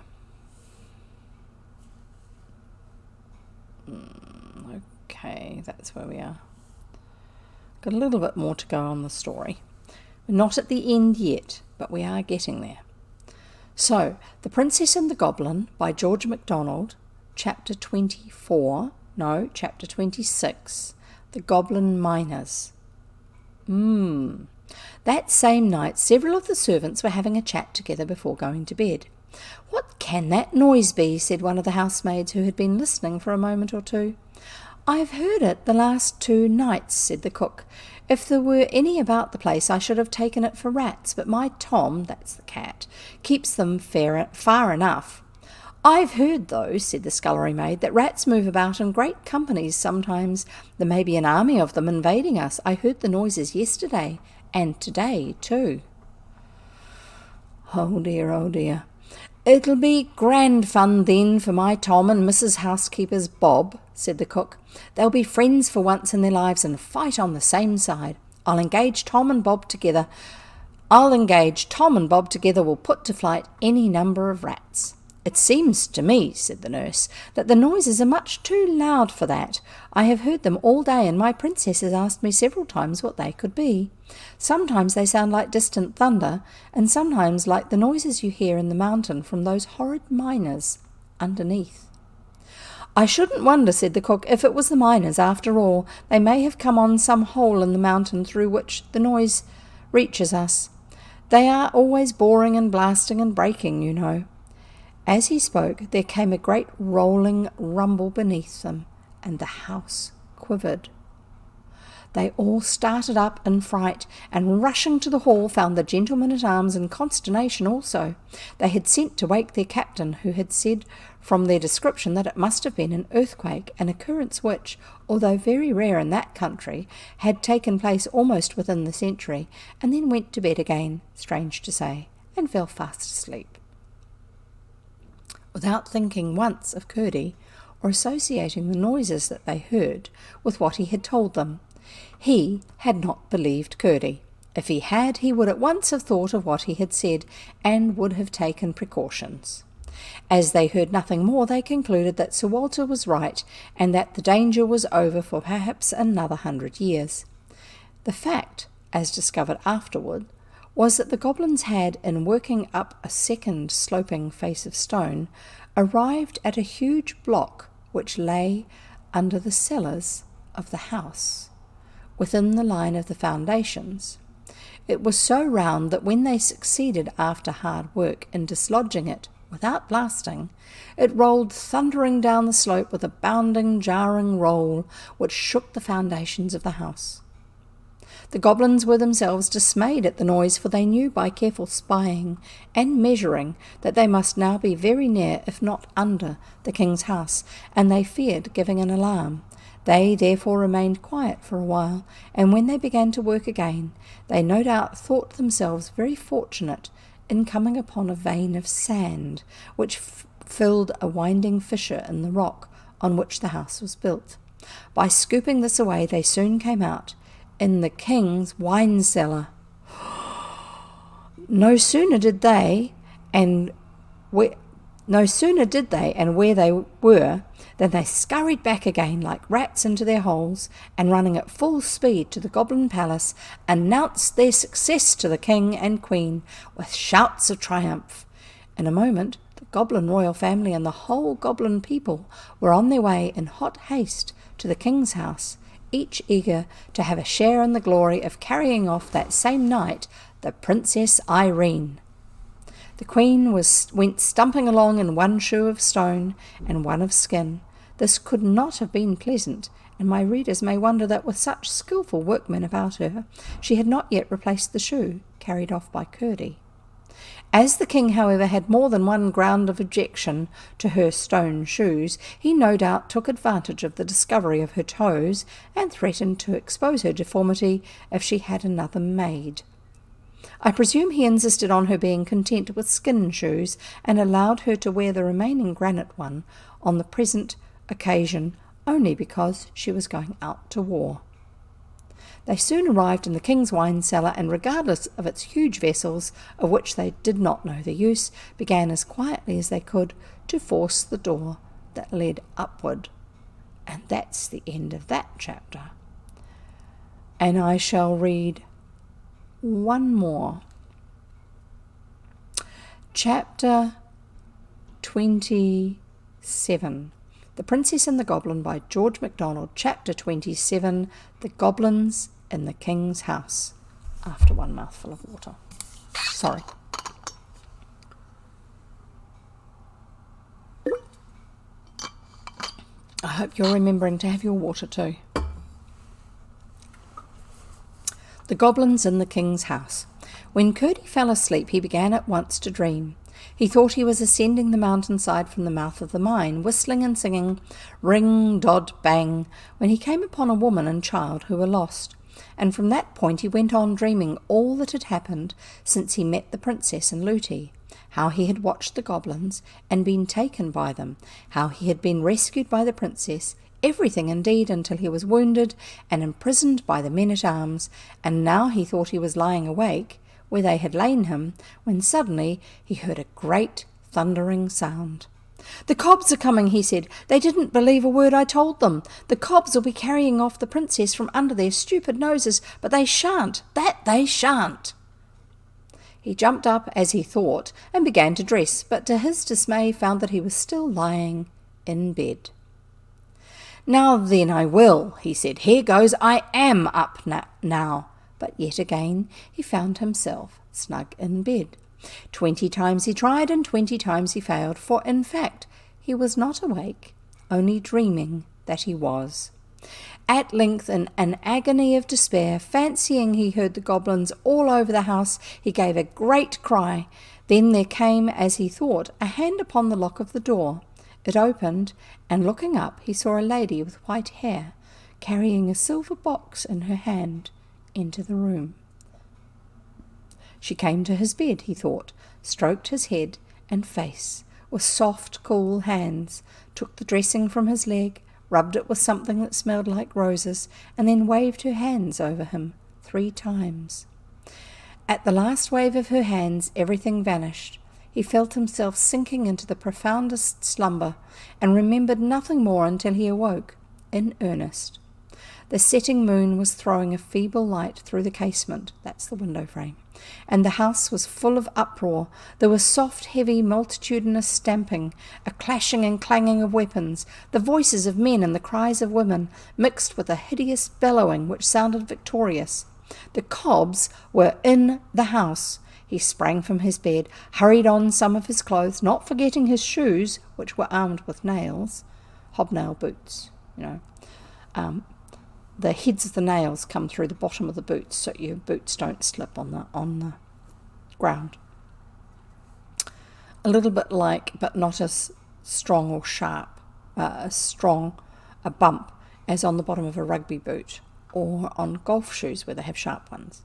Speaker 1: Okay, that's where we are. Got a little bit more to go on the story. We're not at the end yet, but we are getting there. So, The Princess and the Goblin by George MacDonald, chapter 26, The Goblin Miners. That same night, several of the servants were having a chat together before going to bed. "What can that noise be?" said one of the housemaids, who had been listening for a moment or two. "I've heard it the last 2 nights," said the cook. "If there were any about the place, I should have taken it for rats, but my Tom," that's the cat, "keeps them far enough." "I've heard, though," said the scullery maid, "that rats move about in great companies sometimes. There may be an army of them invading us. I heard the noises yesterday, and today too." "Oh dear, oh dear. It'll be grand fun then for my Tom and Mrs. Housekeeper's Bob," said the cook. "They'll be friends for once in their lives and fight on the same side. I'll engage Tom and Bob together will put to flight any number of rats." "It seems to me," said the nurse, "that the noises are much too loud for that. I have heard them all day, and my princess has asked me several times what they could be. Sometimes they sound like distant thunder, and sometimes like the noises you hear in the mountain from those horrid miners underneath." "I shouldn't wonder," said the cook, "if it was the miners after all. They may have come on some hole in the mountain through which the noise reaches us. They are always boring and blasting and breaking, you know." As he spoke, there came a great rolling rumble beneath them, and the house quivered. They all started up in fright, and rushing to the hall found the gentlemen-at-arms in consternation also. They had sent to wake their captain, who had said from their description that it must have been an earthquake, an occurrence which, although very rare in that country, had taken place almost within the century, and then went to bed again, strange to say, and fell fast asleep. Without thinking once of Curdie, or associating the noises that they heard with what he had told them. He had not believed Curdie. If he had, he would at once have thought of what he had said, and would have taken precautions. As they heard nothing more, they concluded that Sir Walter was right, and that the danger was over for perhaps another 100 years. The fact, as discovered afterward, was that the goblins had, in working up a second sloping face of stone, arrived at a huge block which lay under the cellars of the house, within the line of the foundations. It was so round that when they succeeded after hard work in dislodging it without blasting, it rolled thundering down the slope with a bounding, jarring roll which shook the foundations of the house. The goblins were themselves dismayed at the noise, for they knew by careful spying and measuring that they must now be very near, if not under, the king's house, and they feared giving an alarm. They therefore remained quiet for a while, and when they began to work again, they no doubt thought themselves very fortunate in coming upon a vein of sand which filled a winding fissure in the rock on which the house was built. By scooping this away, they soon came out in the king's wine cellar. No sooner did they, and where they were, than they scurried back again like rats into their holes, and running at full speed to the Goblin Palace, announced their success to the king and queen with shouts of triumph. In a moment, the Goblin royal family and the whole Goblin people were on their way in hot haste to the king's house, each eager to have a share in the glory of carrying off that same night the Princess Irene. The queen went stumping along in one shoe of stone and one of skin. This could not have been pleasant, and my readers may wonder that with such skilful workmen about her, she had not yet replaced the shoe carried off by Curdie. As the king, however, had more than one ground of objection to her stone shoes, he no doubt took advantage of the discovery of her toes, and threatened to expose her deformity if she had another made. I presume he insisted on her being content with skin shoes, and allowed her to wear the remaining granite one on the present occasion only because she was going out to war. They soon arrived in the king's wine cellar, and regardless of its huge vessels, of which they did not know the use, began as quietly as they could to force the door that led upward. And that's the end of that chapter. And I shall read one more. Chapter 27. The Princess and the Goblin by George MacDonald. Chapter 27. The Goblins in the King's House. After one mouthful of water. Sorry. I hope you're remembering to have your water too. The Goblins in the King's House. When Curdie fell asleep, he began at once to dream. He thought he was ascending the mountainside from the mouth of the mine, whistling and singing ring, dod, bang, when he came upon a woman and child who were lost. And from that point he went on dreaming all that had happened since he met the princess and Lootie, how he had watched the goblins and been taken by them, how he had been rescued by the princess, everything indeed, until he was wounded and imprisoned by the men-at-arms, and now he thought he was lying awake, where they had lain him, when suddenly he heard a great thundering sound. "The cobs are coming," he said. "They didn't believe a word I told them. The cobs will be carrying off the princess from under their stupid noses, but they shan't, that they shan't." He jumped up, as he thought, and began to dress, but to his dismay found that he was still lying in bed. "Now then I will," he said. "Here goes, I am up now." But yet again he found himself snug in bed. 20 times he tried, and 20 times he failed, for in fact he was not awake, only dreaming that he was. At length, in an agony of despair, fancying he heard the goblins all over the house, he gave a great cry. Then there came, as he thought, a hand upon the lock of the door. It opened, and looking up, he saw a lady with white hair, carrying a silver box in her hand, enter the room. She came to his bed, he thought, stroked his head and face with soft, cool hands, took the dressing from his leg, rubbed it with something that smelled like roses, and then waved her hands over him 3 times. At the last wave of her hands, everything vanished. He felt himself sinking into the profoundest slumber, and remembered nothing more until he awoke, in earnest. The setting moon was throwing a feeble light through the casement, that's the window frame, and the house was full of uproar. There was soft, heavy, multitudinous stamping, a clashing and clanging of weapons, the voices of men and the cries of women, mixed with a hideous bellowing which sounded victorious. The Cobbs were in the house. He sprang from his bed, hurried on some of his clothes, not forgetting his shoes, which were armed with nails, hobnail boots, the heads of the nails come through the bottom of the boots, so your boots don't slip on the ground. A little bit like, but not as strong or sharp, a bump as on the bottom of a rugby boot or on golf shoes where they have sharp ones,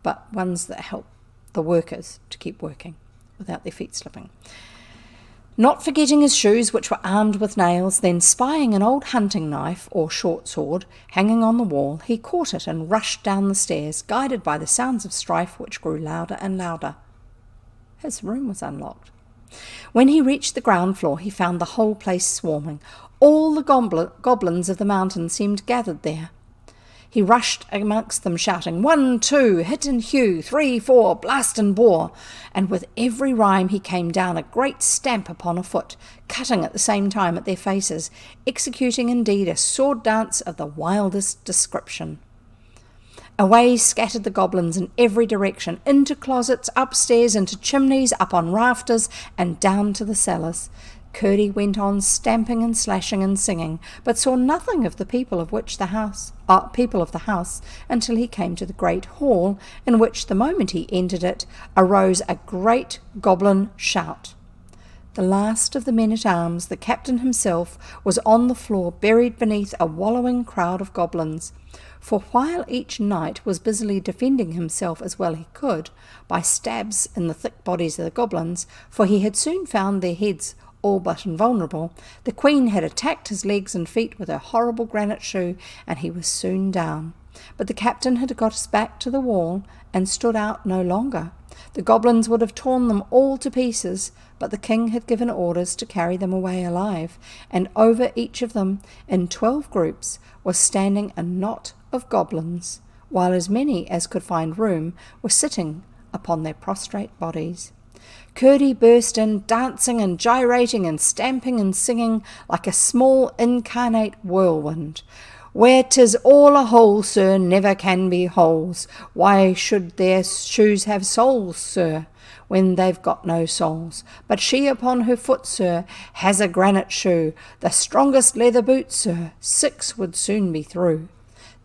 Speaker 1: but ones that help the workers to keep working without their feet slipping. Not forgetting his shoes, which were armed with nails, then spying an old hunting knife or short sword hanging on the wall, he caught it and rushed down the stairs, guided by the sounds of strife which grew louder and louder. His room was unlocked. When he reached the ground floor, he found the whole place swarming. All the goblins of the mountain seemed gathered there. He rushed amongst them, shouting, 1, 2, hit and hew, 3, 4, blast and bore, and with every rhyme he came down a great stamp upon a foot, cutting at the same time at their faces, executing indeed a sword dance of the wildest description. Away scattered the goblins in every direction, into closets, upstairs, into chimneys, up on rafters, and down to the cellars. Curdie went on stamping and slashing and singing, but saw nothing of the people of the house until he came to the great hall, in which, the moment he entered it, arose a great goblin shout. The last of the men-at-arms, the captain himself, was on the floor, buried beneath a wallowing crowd of goblins. For while each knight was busily defending himself as well he could, by stabs in the thick bodies of the goblins, for he had soon found their heads all but invulnerable, the queen had attacked his legs and feet with her horrible granite shoe, and he was soon down. But the captain had got us back to the wall, and stood out no longer. The goblins would have torn them all to pieces, but the king had given orders to carry them away alive, and over each of them, in 12 groups, was standing a knot of goblins, while as many as could find room were sitting upon their prostrate bodies. Curdie burst in, dancing and gyrating and stamping and singing like a small incarnate whirlwind. Where 'tis all a hole, sir, never can be holes. Why should their shoes have soles, sir, when they've got no soles? But she upon her foot, sir, has a granite shoe, the strongest leather boot, sir, 6 would soon be through.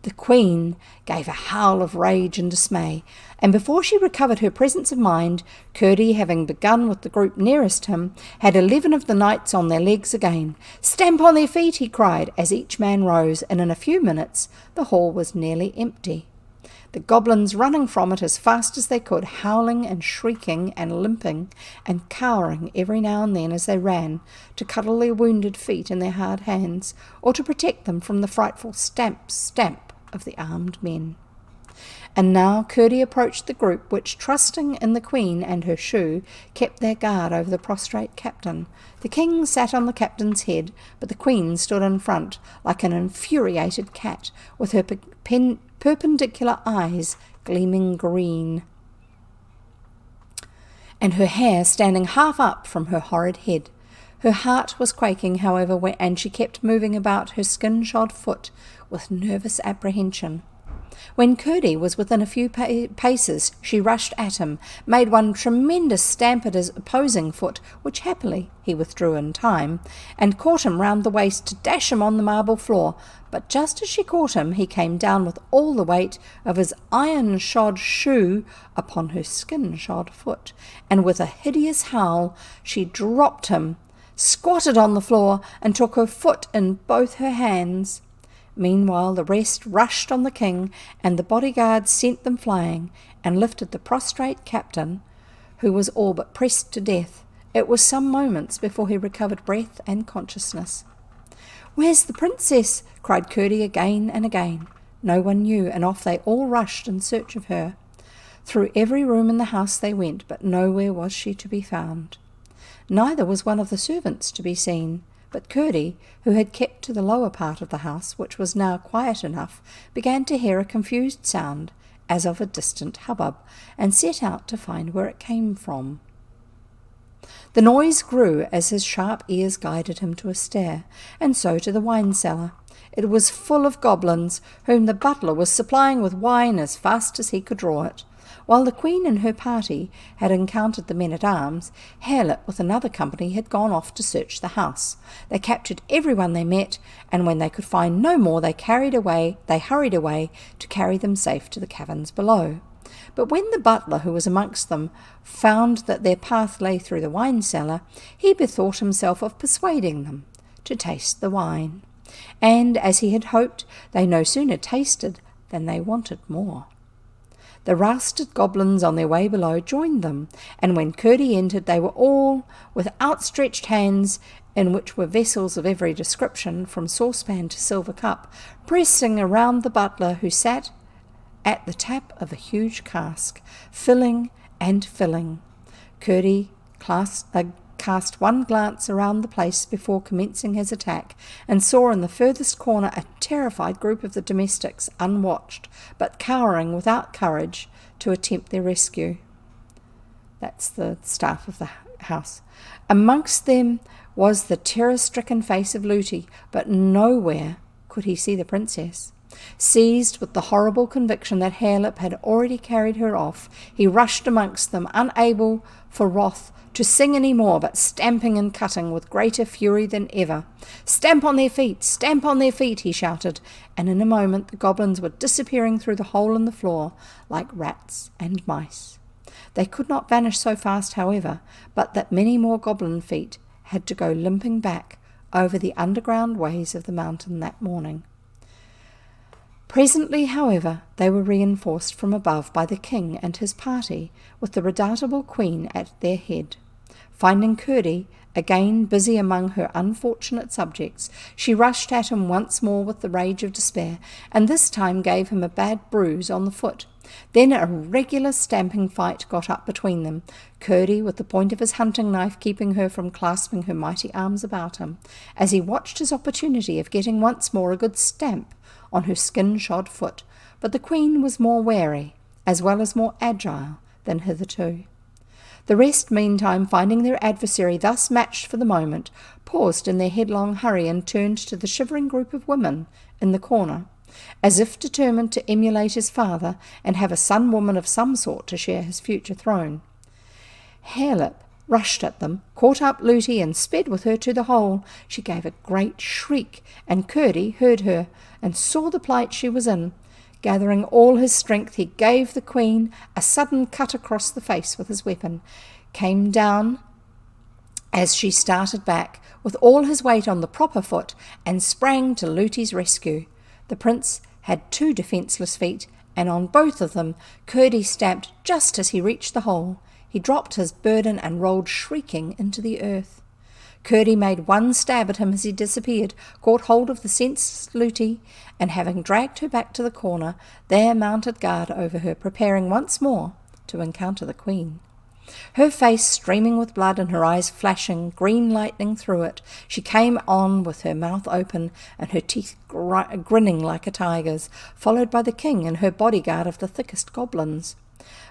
Speaker 1: The queen gave a howl of rage and dismay, and before she recovered her presence of mind, Curdie, having begun with the group nearest him, had 11 of the knights on their legs again. "Stamp on their feet," he cried, as each man rose, and in a few minutes the hall was nearly empty. The goblins running from it as fast as they could, howling and shrieking and limping and cowering every now and then as they ran, to cuddle their wounded feet in their hard hands, or to protect them from the frightful stamp of the armed men. And now Curdie approached the group which, trusting in the queen and her shoe, kept their guard over the prostrate captain. The king sat on the captain's head, but the queen stood in front, like an infuriated cat, with her perpendicular eyes gleaming green, and her hair standing half up from her horrid head. Her heart was quaking, however, and she kept moving about her skin-shod foot with nervous apprehension. When Curdie was within a few paces, she rushed at him, made one tremendous stamp at his opposing foot, which happily he withdrew in time, and caught him round the waist to dash him on the marble floor. But just as she caught him, he came down with all the weight of his iron-shod shoe upon her skin-shod foot, and with a hideous howl she dropped him, squatted on the floor, and took her foot in both her hands. Meanwhile the rest rushed on the king, and the bodyguards sent them flying, and lifted the prostrate captain, who was all but pressed to death. It was some moments before he recovered breath and consciousness. "Where's the princess?" cried Curdie again and again. No one knew, and off they all rushed in search of her. Through every room in the house they went, but nowhere was she to be found. Neither was one of the servants to be seen, but Curdie, who had kept to the lower part of the house, which was now quiet enough, began to hear a confused sound, as of a distant hubbub, and set out to find where it came from. The noise grew as his sharp ears guided him to a stair, and so to the wine cellar. It was full of goblins, whom the butler was supplying with wine as fast as he could draw it. While the Queen and her party had encountered the men-at-arms, Harelip with another company had gone off to search the house. They captured everyone they met, and when they could find no more, they hurried away to carry them safe to the caverns below. But when the butler, who was amongst them, found that their path lay through the wine cellar, he bethought himself of persuading them to taste the wine. And, as he had hoped, they no sooner tasted than they wanted more. The rousted goblins on their way below joined them, and when Curdie entered, they were all, with outstretched hands, in which were vessels of every description, from saucepan to silver cup, pressing around the butler, who sat at the tap of a huge cask, filling and filling. Curdie cast one glance around the place before commencing his attack, and saw in the furthest corner a terrified group of the domestics, unwatched, but cowering without courage to attempt their rescue. That's the staff of the house. Amongst them was the terror-stricken face of Lootie, but nowhere could he see the princess. Seized with the horrible conviction that Harelip had already carried her off, he rushed amongst them, unable for wrath to sing any more, but stamping and cutting with greater fury than ever. "Stamp on their feet! Stamp on their feet!" he shouted, and in a moment the goblins were disappearing through the hole in the floor like rats and mice. They could not vanish so fast, however, but that many more goblin feet had to go limping back over the underground ways of the mountain that morning. Presently, however, they were reinforced from above by the king and his party, with the redoubtable queen at their head. Finding Curdie again busy among her unfortunate subjects, she rushed at him once more with the rage of despair, and this time gave him a bad bruise on the foot. Then a regular stamping fight got up between them, Curdie with the point of his hunting knife keeping her from clasping her mighty arms about him, as he watched his opportunity of getting once more a good stamp on her skin-shod foot. But the queen was more wary, as well as more agile, than hitherto. The rest, meantime, finding their adversary thus matched for the moment, paused in their headlong hurry and turned to the shivering group of women in the corner, as if determined to emulate his father and have a son-woman of some sort to share his future throne. Harelip rushed at them, caught up Lootie, and sped with her to the hole. She gave a great shriek, and Curdie heard her, and saw the plight she was in. Gathering all his strength, he gave the queen a sudden cut across the face with his weapon, came down as she started back, with all his weight on the proper foot, and sprang to Lootie's rescue. The prince had 2 defenceless feet, and on both of them Curdie stamped just as he reached the hole. He dropped his burden and rolled shrieking into the earth. Curdie made one stab at him as he disappeared, caught hold of the senseless Lootie, and having dragged her back to the corner, there mounted guard over her, preparing once more to encounter the queen. Her face streaming with blood and her eyes flashing, green lightning through it, she came on with her mouth open and her teeth grinning like a tiger's, followed by the king and her bodyguard of the thickest goblins.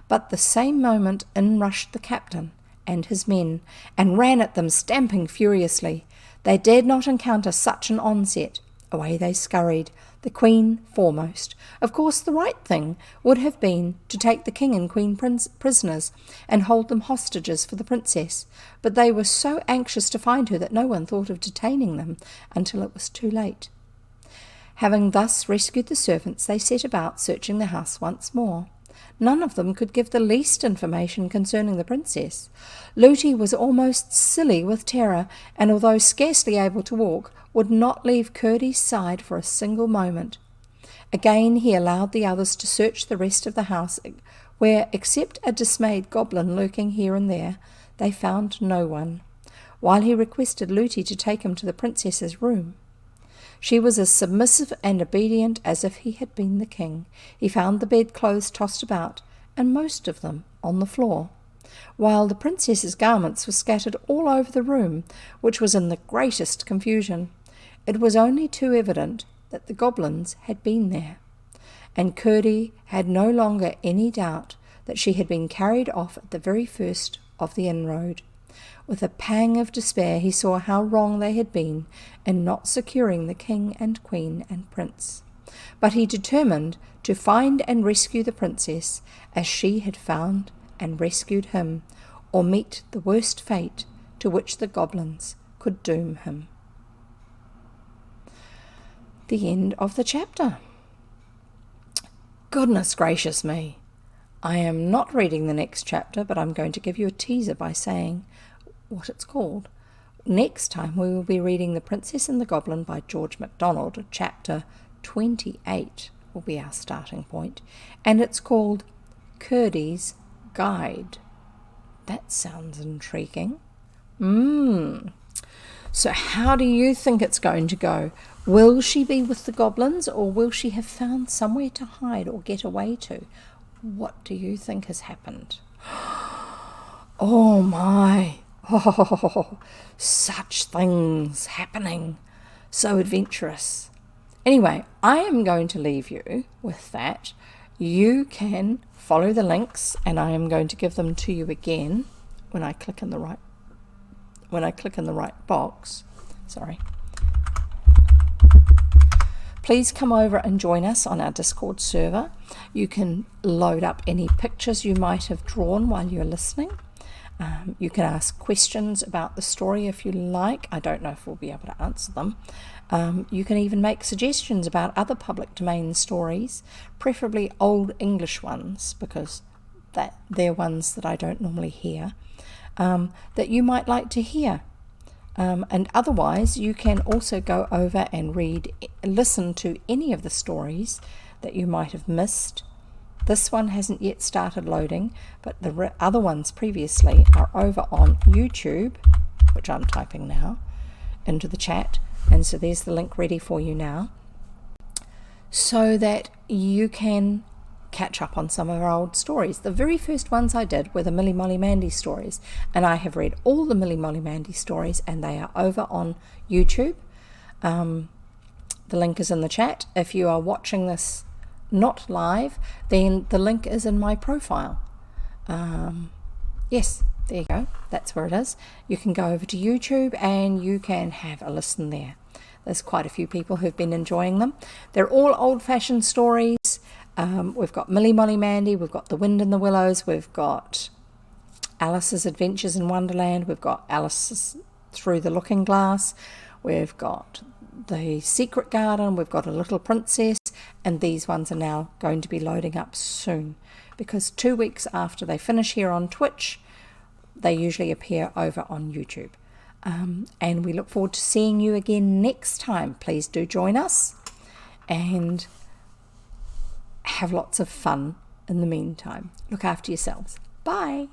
Speaker 1: But the same moment in rushed the captain and his men, and ran at them, stamping furiously. They dared not encounter such an onset. Away they scurried, the Queen foremost. Of course, the right thing would have been to take the King and Queen prisoners and hold them hostages for the princess, but they were so anxious to find her that no one thought of detaining them until it was too late. Having thus rescued the servants, they set about searching the house once more. None of them could give the least information concerning the princess. Lootie was almost silly with terror, and although scarcely able to walk, would not leave Curdie's side for a single moment. Again he allowed the others to search the rest of the house, where, except a dismayed goblin lurking here and there, they found no one, while he requested Lootie to take him to the princess's room. She was as submissive and obedient as if he had been the king. He found the bedclothes tossed about, and most of them on the floor, while the princess's garments were scattered all over the room, which was in the greatest confusion. It was only too evident that the goblins had been there, and Curdie had no longer any doubt that she had been carried off at the very first of the inroad. With a pang of despair he saw how wrong they had been in not securing the king and queen and prince. But he determined to find and rescue the princess as she had found and rescued him, or meet the worst fate to which the goblins could doom him. The end of the chapter. Goodness gracious me. I am not reading the next chapter, but I'm going to give you a teaser by saying what it's called. Next time we will be reading The Princess and the Goblin by George MacDonald. Chapter 28 will be our starting point, and it's called Curdie's Guide. That sounds intriguing. So how do you think it's going to go? Will she be with the goblins, or will she have found somewhere to hide or get away to? What do you think has happened? Oh my! Oh, such things happening. So adventurous. Anyway, I am going to leave you with that. You can follow the links, and I am going to give them to you again when I click in the right box. Sorry. Please come over and join us on our Discord server. You can load up any pictures you might have drawn while you're listening. You can ask questions about the story if you like. I don't know if we'll be able to answer them. You can even make suggestions about other public domain stories, preferably old English ones, because they're ones that I don't normally hear, that you might like to hear. And otherwise, you can also go over and listen to any of the stories that you might have missed. This one hasn't yet started loading, but the other ones previously are over on YouTube, which I'm typing now into the chat. And so there's the link ready for you now, so that you can catch up on some of our old stories. The very first ones I did were the Millie Molly Mandy stories, and I have read all the Millie Molly Mandy stories, and they are over on YouTube. The link is in the chat. If you are watching this not live, then the link is in my profile. Yes, there you go. That's where it is. You can go over to YouTube and you can have a listen there. There's quite a few people who've been enjoying them. They're all old-fashioned stories. We've got Millie Molly Mandy, we've got The Wind in the Willows, we've got Alice's Adventures in Wonderland, we've got Alice's Through the Looking Glass, we've got The Secret Garden, we've got A Little Princess, and these ones are now going to be loading up soon, because 2 weeks after they finish here on Twitch, they usually appear over on YouTube. And we look forward to seeing you again next time. Please do join us and have lots of fun in the meantime. Look after yourselves. Bye.